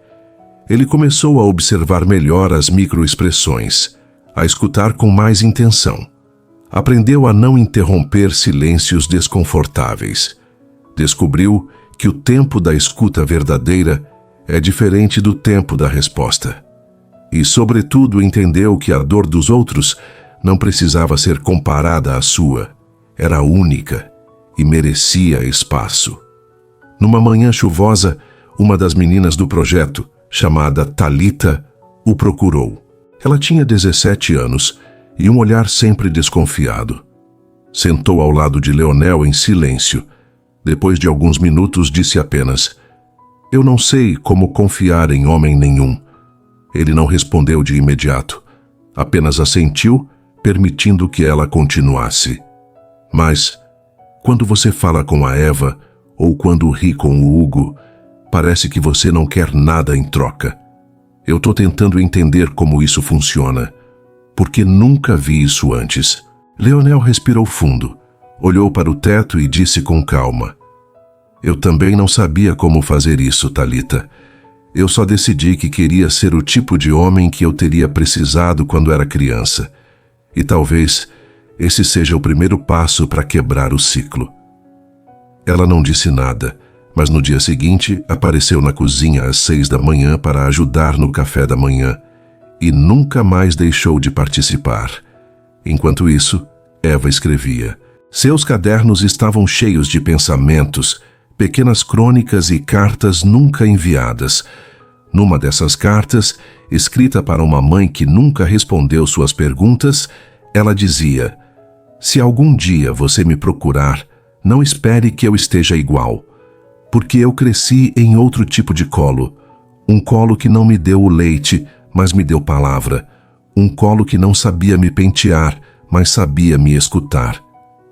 Ele começou a observar melhor as microexpressões, a escutar com mais intenção. Aprendeu a não interromper silêncios desconfortáveis. Descobriu que o tempo da escuta verdadeira é diferente do tempo da resposta. E, sobretudo, entendeu que a dor dos outros não precisava ser comparada à sua. Era única e merecia espaço. Numa manhã chuvosa, uma das meninas do projeto, chamada Thalita, o procurou. Ela tinha 17 anos e um olhar sempre desconfiado. Sentou ao lado de Leonel em silêncio. Depois de alguns minutos, disse apenas: eu não sei como confiar em homem nenhum. Ele não respondeu de imediato. Apenas assentiu, permitindo que ela continuasse. Mas, quando você fala com a Eva, ou quando ri com o Hugo, parece que você não quer nada em troca. Eu estou tentando entender como isso funciona, porque nunca vi isso antes. Leonel respirou fundo, olhou para o teto e disse com calma: eu também não sabia como fazer isso, Thalita. Eu só decidi que queria ser o tipo de homem que eu teria precisado quando era criança. E talvez esse seja o primeiro passo para quebrar o ciclo. Ela não disse nada, mas no dia seguinte apareceu na cozinha às 6 da manhã para ajudar no café da manhã e nunca mais deixou de participar. Enquanto isso, Eva escrevia. Seus cadernos estavam cheios de pensamentos, pequenas crônicas e cartas nunca enviadas. Numa dessas cartas, escrita para uma mãe que nunca respondeu suas perguntas, ela dizia: se algum dia você me procurar, não espere que eu esteja igual, porque eu cresci em outro tipo de colo, um colo que não me deu o leite, mas me deu palavra, um colo que não sabia me pentear, mas sabia me escutar.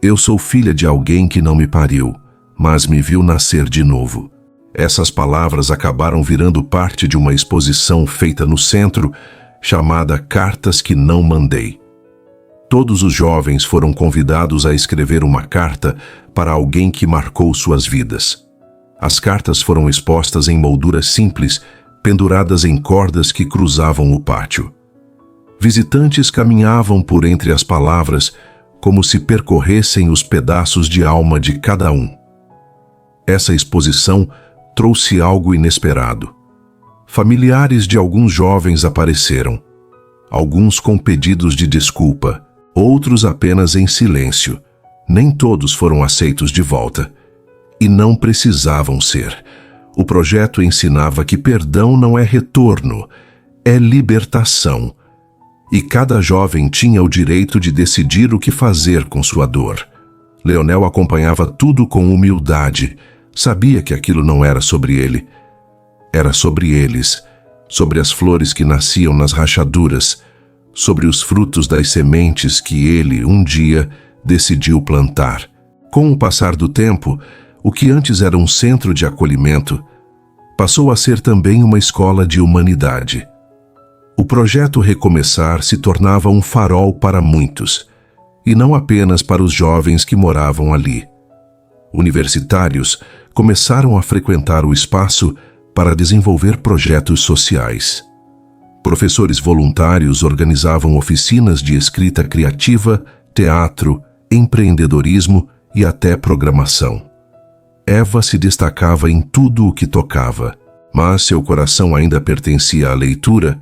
Eu sou filha de alguém que não me pariu, mas me viu nascer de novo. Essas palavras acabaram virando parte de uma exposição feita no centro, chamada Cartas que Não Mandei. Todos os jovens foram convidados a escrever uma carta para alguém que marcou suas vidas. As cartas foram expostas em molduras simples, penduradas em cordas que cruzavam o pátio. Visitantes caminhavam por entre as palavras, como se percorressem os pedaços de alma de cada um. Essa exposição trouxe algo inesperado. Familiares de alguns jovens apareceram, alguns com pedidos de desculpa, outros apenas em silêncio. Nem todos foram aceitos de volta. E não precisavam ser. O projeto ensinava que perdão não é retorno, é libertação. E cada jovem tinha o direito de decidir o que fazer com sua dor. Leonel acompanhava tudo com humildade. Sabia que aquilo não era sobre ele. Era sobre eles, sobre as flores que nasciam nas rachaduras, sobre os frutos das sementes que ele, um dia, decidiu plantar. Com o passar do tempo, o que antes era um centro de acolhimento, passou a ser também uma escola de humanidade. O projeto Recomeçar se tornava um farol para muitos, e não apenas para os jovens que moravam ali. Universitários começaram a frequentar o espaço para desenvolver projetos sociais. Professores voluntários organizavam oficinas de escrita criativa, teatro, empreendedorismo e até programação. Eva se destacava em tudo o que tocava, mas seu coração ainda pertencia à leitura,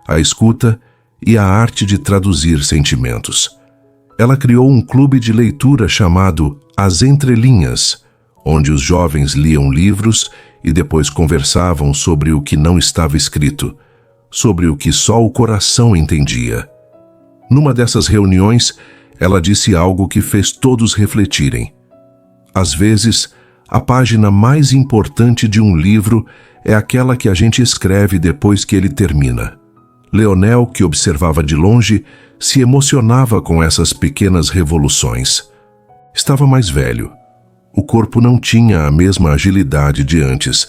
à escuta e à arte de traduzir sentimentos. Ela criou um clube de leitura chamado As Entrelinhas, onde os jovens liam livros e depois conversavam sobre o que não estava escrito, sobre o que só o coração entendia. Numa dessas reuniões, ela disse algo que fez todos refletirem. Às vezes, a página mais importante de um livro é aquela que a gente escreve depois que ele termina. Leonel, que observava de longe, se emocionava com essas pequenas revoluções. Estava mais velho. O corpo não tinha a mesma agilidade de antes,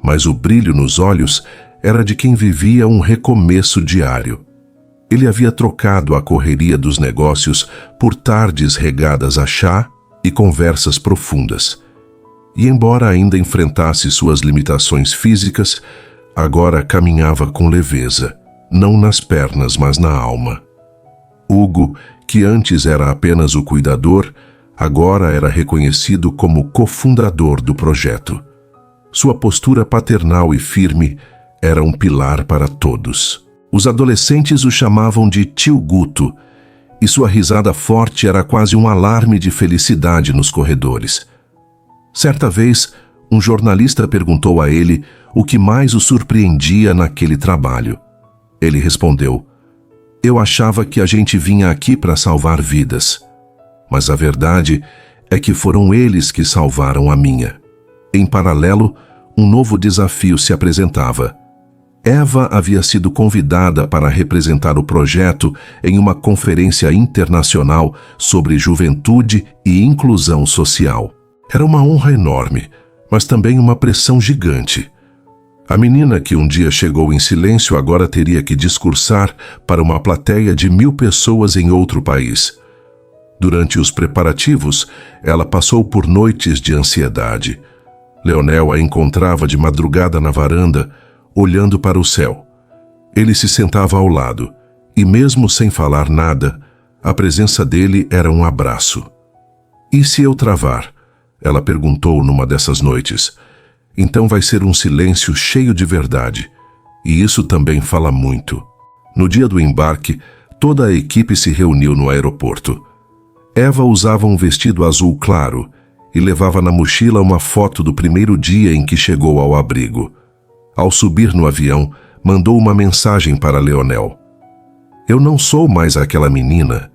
mas o brilho nos olhos era de quem vivia um recomeço diário. Ele havia trocado a correria dos negócios por tardes regadas a chá e conversas profundas. E embora ainda enfrentasse suas limitações físicas, agora caminhava com leveza, não nas pernas, mas na alma. Hugo, que antes era apenas o cuidador, agora era reconhecido como cofundador do projeto. Sua postura paternal e firme era um pilar para todos. Os adolescentes o chamavam de Tio Guto, e sua risada forte era quase um alarme de felicidade nos corredores. Certa vez, um jornalista perguntou a ele o que mais o surpreendia naquele trabalho. Ele respondeu: "Eu achava que a gente vinha aqui para salvar vidas. Mas a verdade é que foram eles que salvaram a minha." Em paralelo, um novo desafio se apresentava. Eva havia sido convidada para representar o projeto em uma conferência internacional sobre juventude e inclusão social. Era uma honra enorme, mas também uma pressão gigante. A menina que um dia chegou em silêncio agora teria que discursar para uma plateia de 1000 pessoas em outro país. Durante os preparativos, ela passou por noites de ansiedade. Leonel a encontrava de madrugada na varanda, olhando para o céu. Ele se sentava ao lado, e mesmo sem falar nada, a presença dele era um abraço. E se eu travar? Ela perguntou numa dessas noites. Então vai ser um silêncio cheio de verdade. E isso também fala muito. No dia do embarque, toda a equipe se reuniu no aeroporto. Eva usava um vestido azul claro e levava na mochila uma foto do primeiro dia em que chegou ao abrigo. Ao subir no avião, mandou uma mensagem para Leonel. Eu não sou mais aquela menina,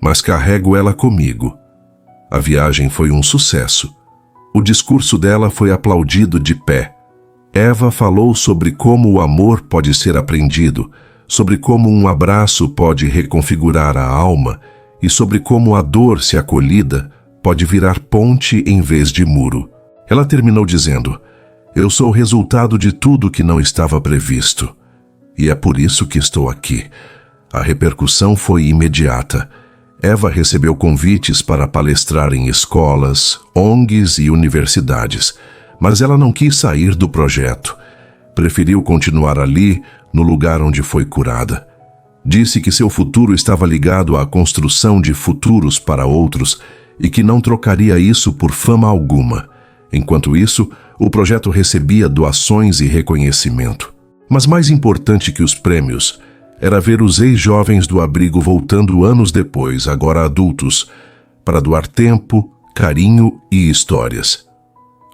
mas carrego ela comigo. A viagem foi um sucesso. O discurso dela foi aplaudido de pé. Eva falou sobre como o amor pode ser aprendido, sobre como um abraço pode reconfigurar a alma e sobre como a dor, se acolhida, pode virar ponte em vez de muro. Ela terminou dizendo: eu sou o resultado de tudo que não estava previsto. E é por isso que estou aqui. A repercussão foi imediata. Eva recebeu convites para palestrar em escolas, ONGs e universidades, mas ela não quis sair do projeto. Preferiu continuar ali, no lugar onde foi curada. Disse que seu futuro estava ligado à construção de futuros para outros e que não trocaria isso por fama alguma. Enquanto isso, o projeto recebia doações e reconhecimento. Mas mais importante que os prêmios era ver os ex-jovens do abrigo voltando anos depois, agora adultos, para doar tempo, carinho e histórias.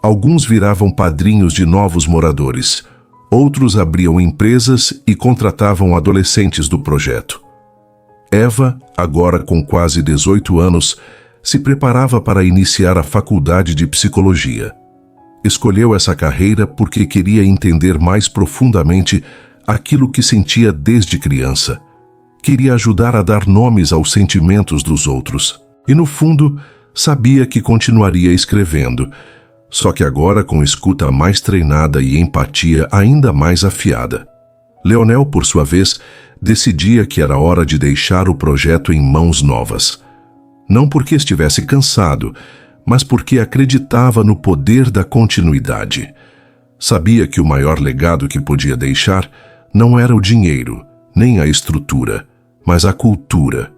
Alguns viravam padrinhos de novos moradores, outros abriam empresas e contratavam adolescentes do projeto. Eva, agora com quase 18 anos, se preparava para iniciar a faculdade de psicologia. Escolheu essa carreira porque queria entender mais profundamente aquilo que sentia desde criança. Queria ajudar a dar nomes aos sentimentos dos outros. E no fundo, sabia que continuaria escrevendo, só que agora com escuta mais treinada e empatia ainda mais afiada. Leonel, por sua vez, decidia que era hora de deixar o projeto em mãos novas. Não porque estivesse cansado, mas porque acreditava no poder da continuidade. Sabia que o maior legado que podia deixar não era o dinheiro, nem a estrutura, mas a cultura.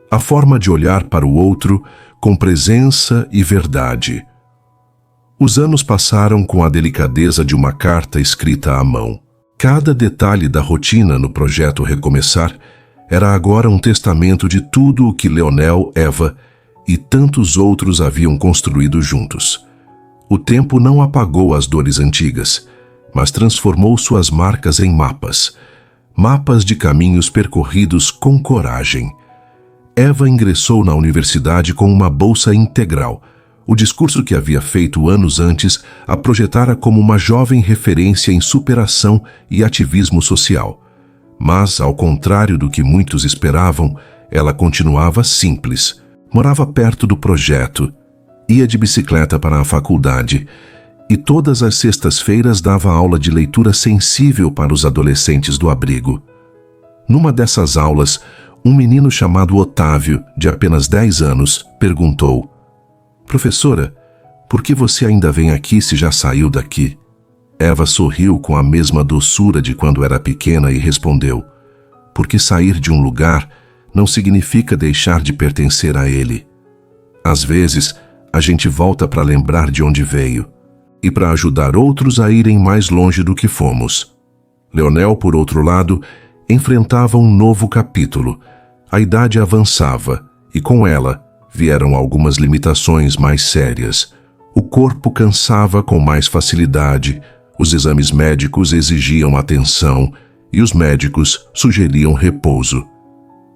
A forma de olhar para o outro com presença e verdade. Os anos passaram com a delicadeza de uma carta escrita à mão. Cada detalhe da rotina no projeto Recomeçar era agora um testamento de tudo o que Leonel, Eva e tantos outros haviam construído juntos. O tempo não apagou as dores antigas, mas transformou suas marcas em mapas. Mapas de caminhos percorridos com coragem. Eva ingressou na universidade com uma bolsa integral. O discurso que havia feito anos antes a projetara como uma jovem referência em superação e ativismo social. Mas, ao contrário do que muitos esperavam, ela continuava simples. Morava perto do projeto, ia de bicicleta para a faculdade e todas as sextas-feiras dava aula de leitura sensível para os adolescentes do abrigo. Numa dessas aulas, um menino chamado Otávio, de apenas 10 anos, perguntou: professora, por que você ainda vem aqui se já saiu daqui? Eva sorriu com a mesma doçura de quando era pequena e respondeu: porque sair de um lugar não significa deixar de pertencer a ele. Às vezes, a gente volta para lembrar de onde veio e para ajudar outros a irem mais longe do que fomos. Leonel, por outro lado, enfrentava um novo capítulo. A idade avançava e, com ela, vieram algumas limitações mais sérias. O corpo cansava com mais facilidade, os exames médicos exigiam atenção e os médicos sugeriam repouso.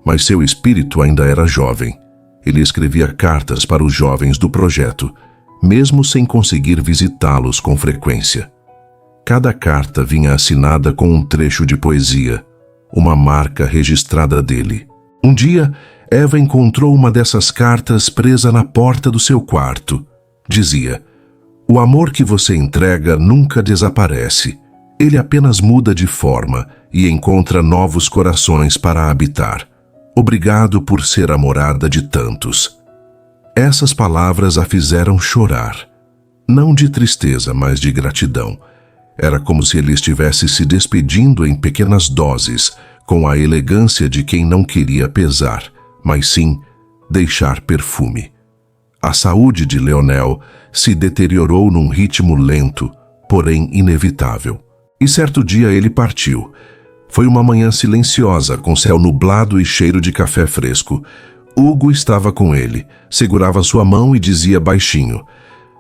Mas seu espírito ainda era jovem. Ele escrevia cartas para os jovens do projeto, mesmo sem conseguir visitá-los com frequência. Cada carta vinha assinada com um trecho de poesia, uma marca registrada dele. Um dia, Eva encontrou uma dessas cartas presa na porta do seu quarto. Dizia: o amor que você entrega nunca desaparece. Ele apenas muda de forma e encontra novos corações para habitar. Obrigado por ser a morada de tantos. Essas palavras a fizeram chorar. Não de tristeza, mas de gratidão. Era como se ele estivesse se despedindo em pequenas doses, com a elegância de quem não queria pesar, mas sim deixar perfume. A saúde de Leonel se deteriorou num ritmo lento, porém inevitável. E certo dia ele partiu. Foi uma manhã silenciosa, com céu nublado e cheiro de café fresco. Hugo estava com ele, segurava sua mão e dizia baixinho: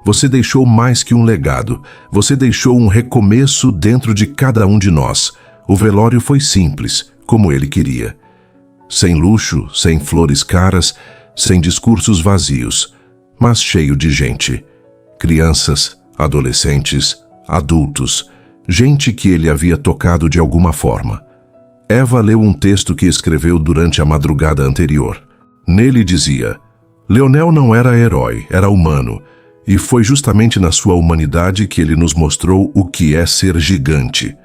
"Você deixou mais que um legado. Você deixou um recomeço dentro de cada um de nós. O velório foi simples, como ele queria. Sem luxo, sem flores caras, sem discursos vazios, mas cheio de gente. Crianças, adolescentes, adultos, gente que ele havia tocado de alguma forma." Eva leu um texto que escreveu durante a madrugada anterior. Nele dizia: "Leonel não era herói, era humano, e foi justamente na sua humanidade que ele nos mostrou o que é ser gigante."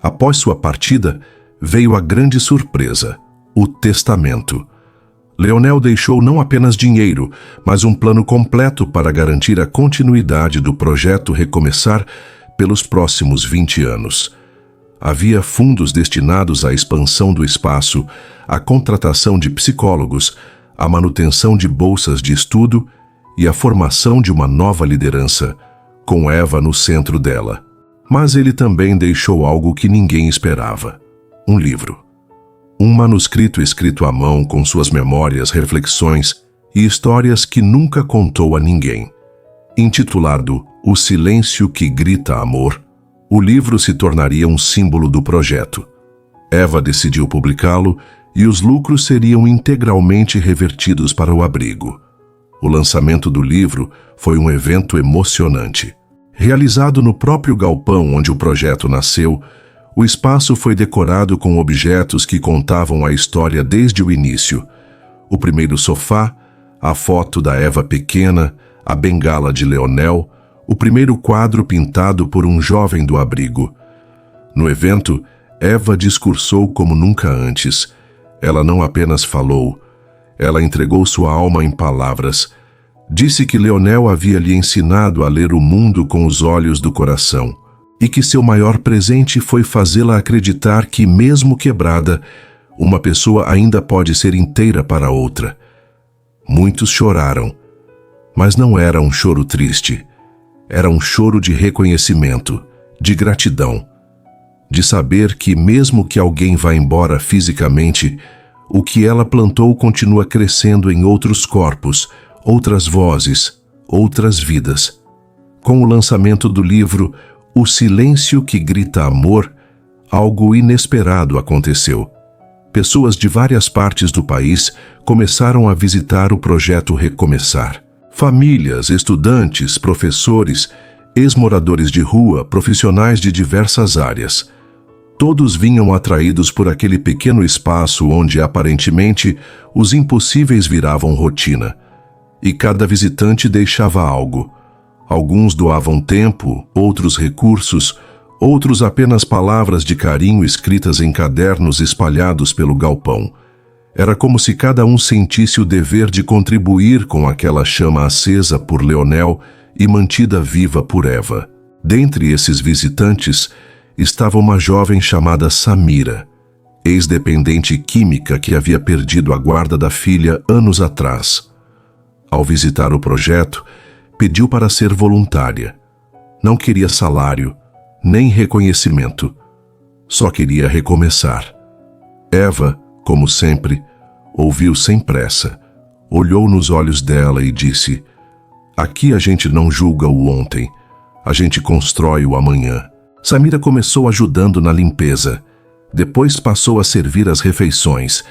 Após sua partida, veio a grande surpresa: o testamento. Leonel deixou não apenas dinheiro, mas um plano completo para garantir a continuidade do projeto Recomeçar pelos próximos 20 anos. Havia fundos destinados à expansão do espaço, à contratação de psicólogos, à manutenção de bolsas de estudo e à formação de uma nova liderança, com Eva no centro dela. Mas ele também deixou algo que ninguém esperava: um livro. Um manuscrito escrito à mão com suas memórias, reflexões e histórias que nunca contou a ninguém. Intitulado O Silêncio que Grita Amor, o livro se tornaria um símbolo do projeto. Eva decidiu publicá-lo e os lucros seriam integralmente revertidos para o abrigo. O lançamento do livro foi um evento emocionante. Realizado no próprio galpão onde o projeto nasceu, o espaço foi decorado com objetos que contavam a história desde o início. O primeiro sofá, a foto da Eva pequena, a bengala de Leonel, o primeiro quadro pintado por um jovem do abrigo. No evento, Eva discursou como nunca antes. Ela não apenas falou, ela entregou sua alma em palavras. Disse que Leonel havia lhe ensinado a ler o mundo com os olhos do coração e que seu maior presente foi fazê-la acreditar que, mesmo quebrada, uma pessoa ainda pode ser inteira para outra. Muitos choraram, mas não era um choro triste. Era um choro de reconhecimento, de gratidão, de saber que, mesmo que alguém vá embora fisicamente, o que ela plantou continua crescendo em outros corpos, outras vozes, outras vidas. Com o lançamento do livro O Silêncio que Grita Amor, algo inesperado aconteceu. Pessoas de várias partes do país começaram a visitar o projeto Recomeçar. Famílias, estudantes, professores, ex-moradores de rua, profissionais de diversas áreas. Todos vinham atraídos por aquele pequeno espaço onde, aparentemente, os impossíveis viravam rotina. E cada visitante deixava algo. Alguns doavam tempo, outros recursos, outros apenas palavras de carinho escritas em cadernos espalhados pelo galpão. Era como se cada um sentisse o dever de contribuir com aquela chama acesa por Leonel e mantida viva por Eva. Dentre esses visitantes estava uma jovem chamada Samira, ex-dependente química que havia perdido a guarda da filha anos atrás. Ao visitar o projeto, pediu para ser voluntária. Não queria salário, nem reconhecimento. Só queria recomeçar. Eva, como sempre, ouviu sem pressa, olhou nos olhos dela e disse: "Aqui a gente não julga o ontem, a gente constrói o amanhã." Samira começou ajudando na limpeza, depois passou a servir as refeições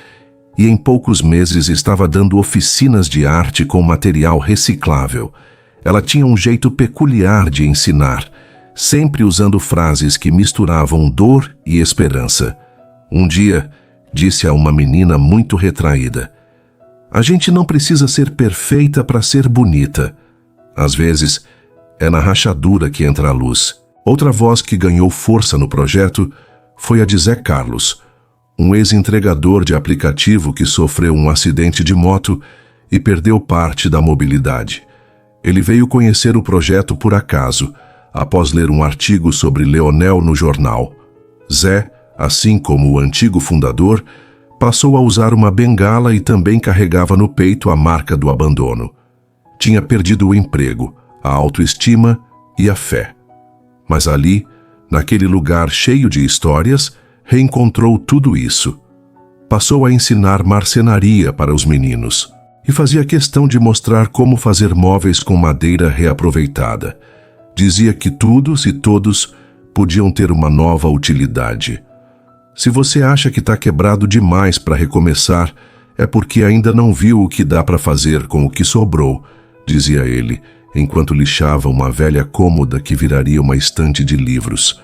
e em poucos meses estava dando oficinas de arte com material reciclável. Ela tinha um jeito peculiar de ensinar, sempre usando frases que misturavam dor e esperança. Um dia, disse a uma menina muito retraída: "A gente não precisa ser perfeita para ser bonita. Às vezes, é na rachadura que entra a luz." Outra voz que ganhou força no projeto foi a de Zé Carlos, um ex-entregador de aplicativo que sofreu um acidente de moto e perdeu parte da mobilidade. Ele veio conhecer o projeto por acaso, após ler um artigo sobre Leonel no jornal. Zé, assim como o antigo fundador, passou a usar uma bengala e também carregava no peito a marca do abandono. Tinha perdido o emprego, a autoestima e a fé. Mas ali, naquele lugar cheio de histórias, reencontrou tudo isso. Passou a ensinar marcenaria para os meninos e fazia questão de mostrar como fazer móveis com madeira reaproveitada. Dizia que todos e todos podiam ter uma nova utilidade. Se você acha que está quebrado demais para recomeçar, é porque ainda não viu o que dá para fazer com o que sobrou, dizia ele, enquanto lixava uma velha cômoda que viraria uma estante de livros.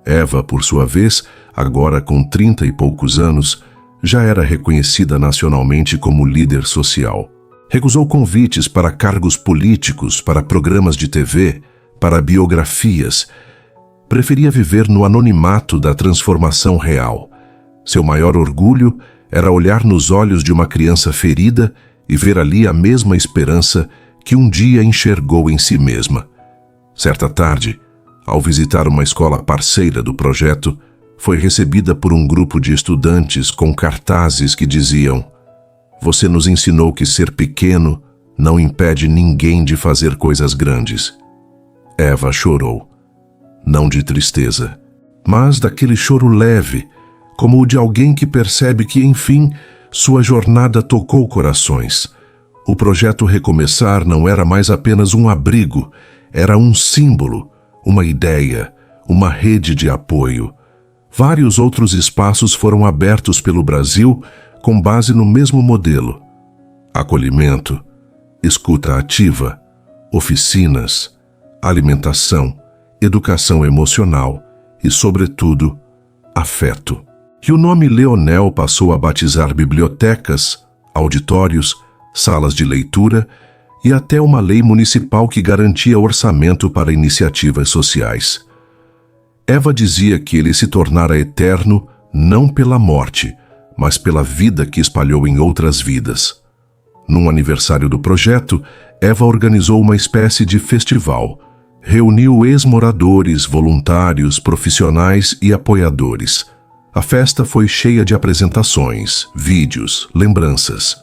Eva, por sua vez, agora com 30 e poucos anos, já era reconhecida nacionalmente como líder social. Recusou convites para cargos políticos, para programas de TV, para biografias. Preferia viver no anonimato da transformação real. Seu maior orgulho era olhar nos olhos de uma criança ferida e ver ali a mesma esperança que um dia enxergou em si mesma. Certa tarde, ao visitar uma escola parceira do projeto, foi recebida por um grupo de estudantes com cartazes que diziam: "Você nos ensinou que ser pequeno não impede ninguém de fazer coisas grandes." Eva chorou. Não de tristeza, mas daquele choro leve, como o de alguém que percebe que, enfim, sua jornada tocou corações. O projeto Recomeçar não era mais apenas um abrigo, era um símbolo, uma ideia, uma rede de apoio. Vários outros espaços foram abertos pelo Brasil com base no mesmo modelo: acolhimento, escuta ativa, oficinas, alimentação, educação emocional e, sobretudo, afeto. E o nome Leonel passou a batizar bibliotecas, auditórios, salas de leitura e até uma lei municipal que garantia orçamento para iniciativas sociais. Eva dizia que ele se tornara eterno não pela morte, mas pela vida que espalhou em outras vidas. Num aniversário do projeto, Eva organizou uma espécie de festival. Reuniu ex-moradores, voluntários, profissionais e apoiadores. A festa foi cheia de apresentações, vídeos, lembranças.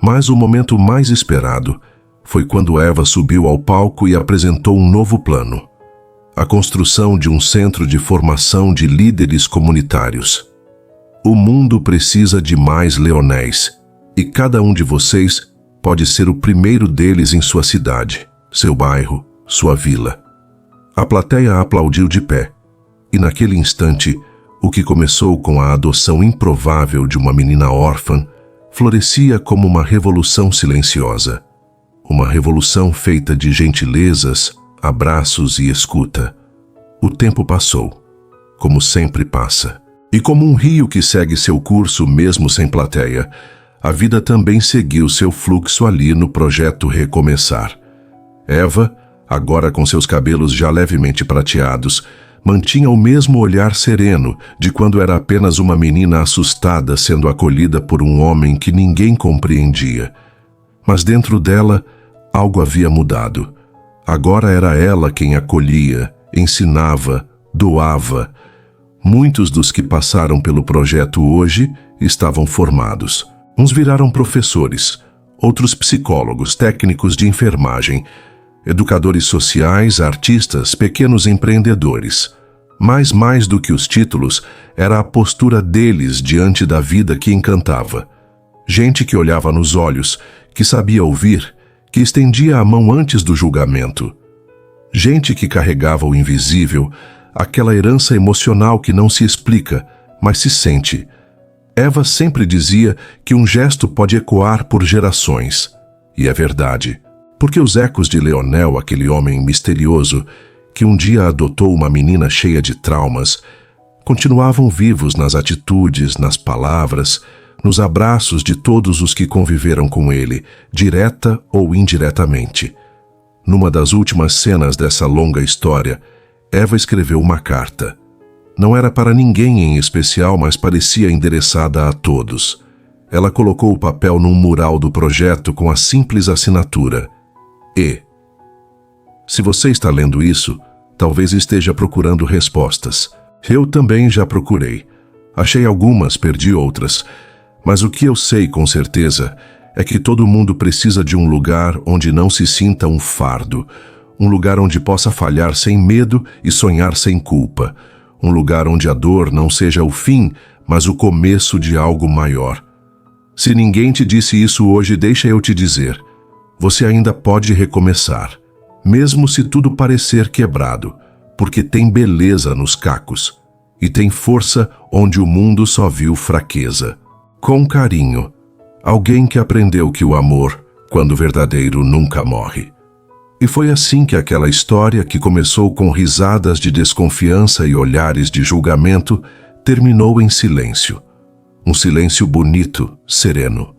Mas o momento mais esperado foi quando Eva subiu ao palco e apresentou um novo plano: a construção de um centro de formação de líderes comunitários. O mundo precisa de mais Leonéis, e cada um de vocês pode ser o primeiro deles em sua cidade, seu bairro, sua vila. A plateia aplaudiu de pé, e naquele instante, o que começou com a adoção improvável de uma menina órfã florescia como uma revolução silenciosa. Uma revolução feita de gentilezas, abraços e escuta. O tempo passou, como sempre passa. E como um rio que segue seu curso mesmo sem plateia, a vida também seguiu seu fluxo ali no projeto Recomeçar. Eva, agora com seus cabelos já levemente prateados, mantinha o mesmo olhar sereno de quando era apenas uma menina assustada sendo acolhida por um homem que ninguém compreendia. Mas dentro dela, algo havia mudado. Agora era ela quem acolhia, ensinava, doava. Muitos dos que passaram pelo projeto hoje estavam formados. Uns viraram professores, outros psicólogos, técnicos de enfermagem, educadores sociais, artistas, pequenos empreendedores. Mas mais do que os títulos, era a postura deles diante da vida que encantava. Gente que olhava nos olhos, que sabia ouvir, que estendia a mão antes do julgamento. Gente que carregava o invisível, aquela herança emocional que não se explica, mas se sente. Eva sempre dizia que um gesto pode ecoar por gerações. E é verdade. Porque os ecos de Leonel, aquele homem misterioso, que um dia adotou uma menina cheia de traumas, continuavam vivos nas atitudes, nas palavras, nos abraços de todos os que conviveram com ele, direta ou indiretamente. Numa das últimas cenas dessa longa história, Eva escreveu uma carta. Não era para ninguém em especial, mas parecia endereçada a todos. Ela colocou o papel num mural do projeto com a simples assinatura: E. Se você está lendo isso, talvez esteja procurando respostas. Eu também já procurei. Achei algumas, perdi outras. Mas o que eu sei com certeza é que todo mundo precisa de um lugar onde não se sinta um fardo. Um lugar onde possa falhar sem medo e sonhar sem culpa. Um lugar onde a dor não seja o fim, mas o começo de algo maior. Se ninguém te disse isso hoje, deixa eu te dizer. Você ainda pode recomeçar, mesmo se tudo parecer quebrado, porque tem beleza nos cacos e tem força onde o mundo só viu fraqueza. Com carinho, alguém que aprendeu que o amor, quando verdadeiro, nunca morre. E foi assim que aquela história, que começou com risadas de desconfiança e olhares de julgamento, terminou em silêncio. Um silêncio bonito, sereno.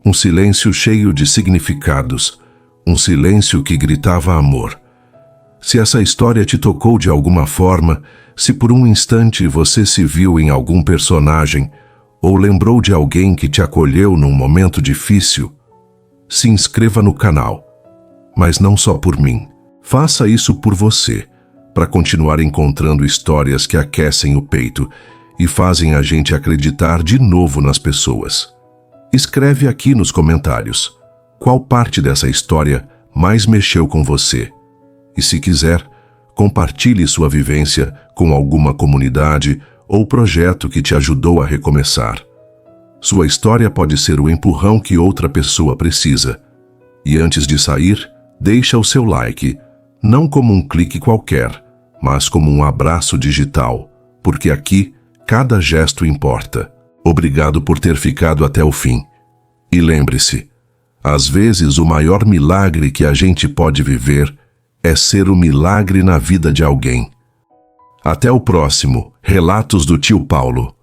Um silêncio cheio de significados. Um silêncio que gritava amor. Se essa história te tocou de alguma forma, se por um instante você se viu em algum personagem, ou lembrou de alguém que te acolheu num momento difícil, se inscreva no canal. Mas não só por mim. Faça isso por você, para continuar encontrando histórias que aquecem o peito e fazem a gente acreditar de novo nas pessoas. Escreve aqui nos comentários qual parte dessa história mais mexeu com você. E se quiser, compartilhe sua vivência com alguma comunidade ou projeto que te ajudou a recomeçar. Sua história pode ser o empurrão que outra pessoa precisa. E antes de sair, deixa o seu like, não como um clique qualquer, mas como um abraço digital, porque aqui cada gesto importa. Obrigado por ter ficado até o fim. E lembre-se, às vezes o maior milagre que a gente pode viver é ser o milagre na vida de alguém. Até o próximo Relatos do Tio Paulo.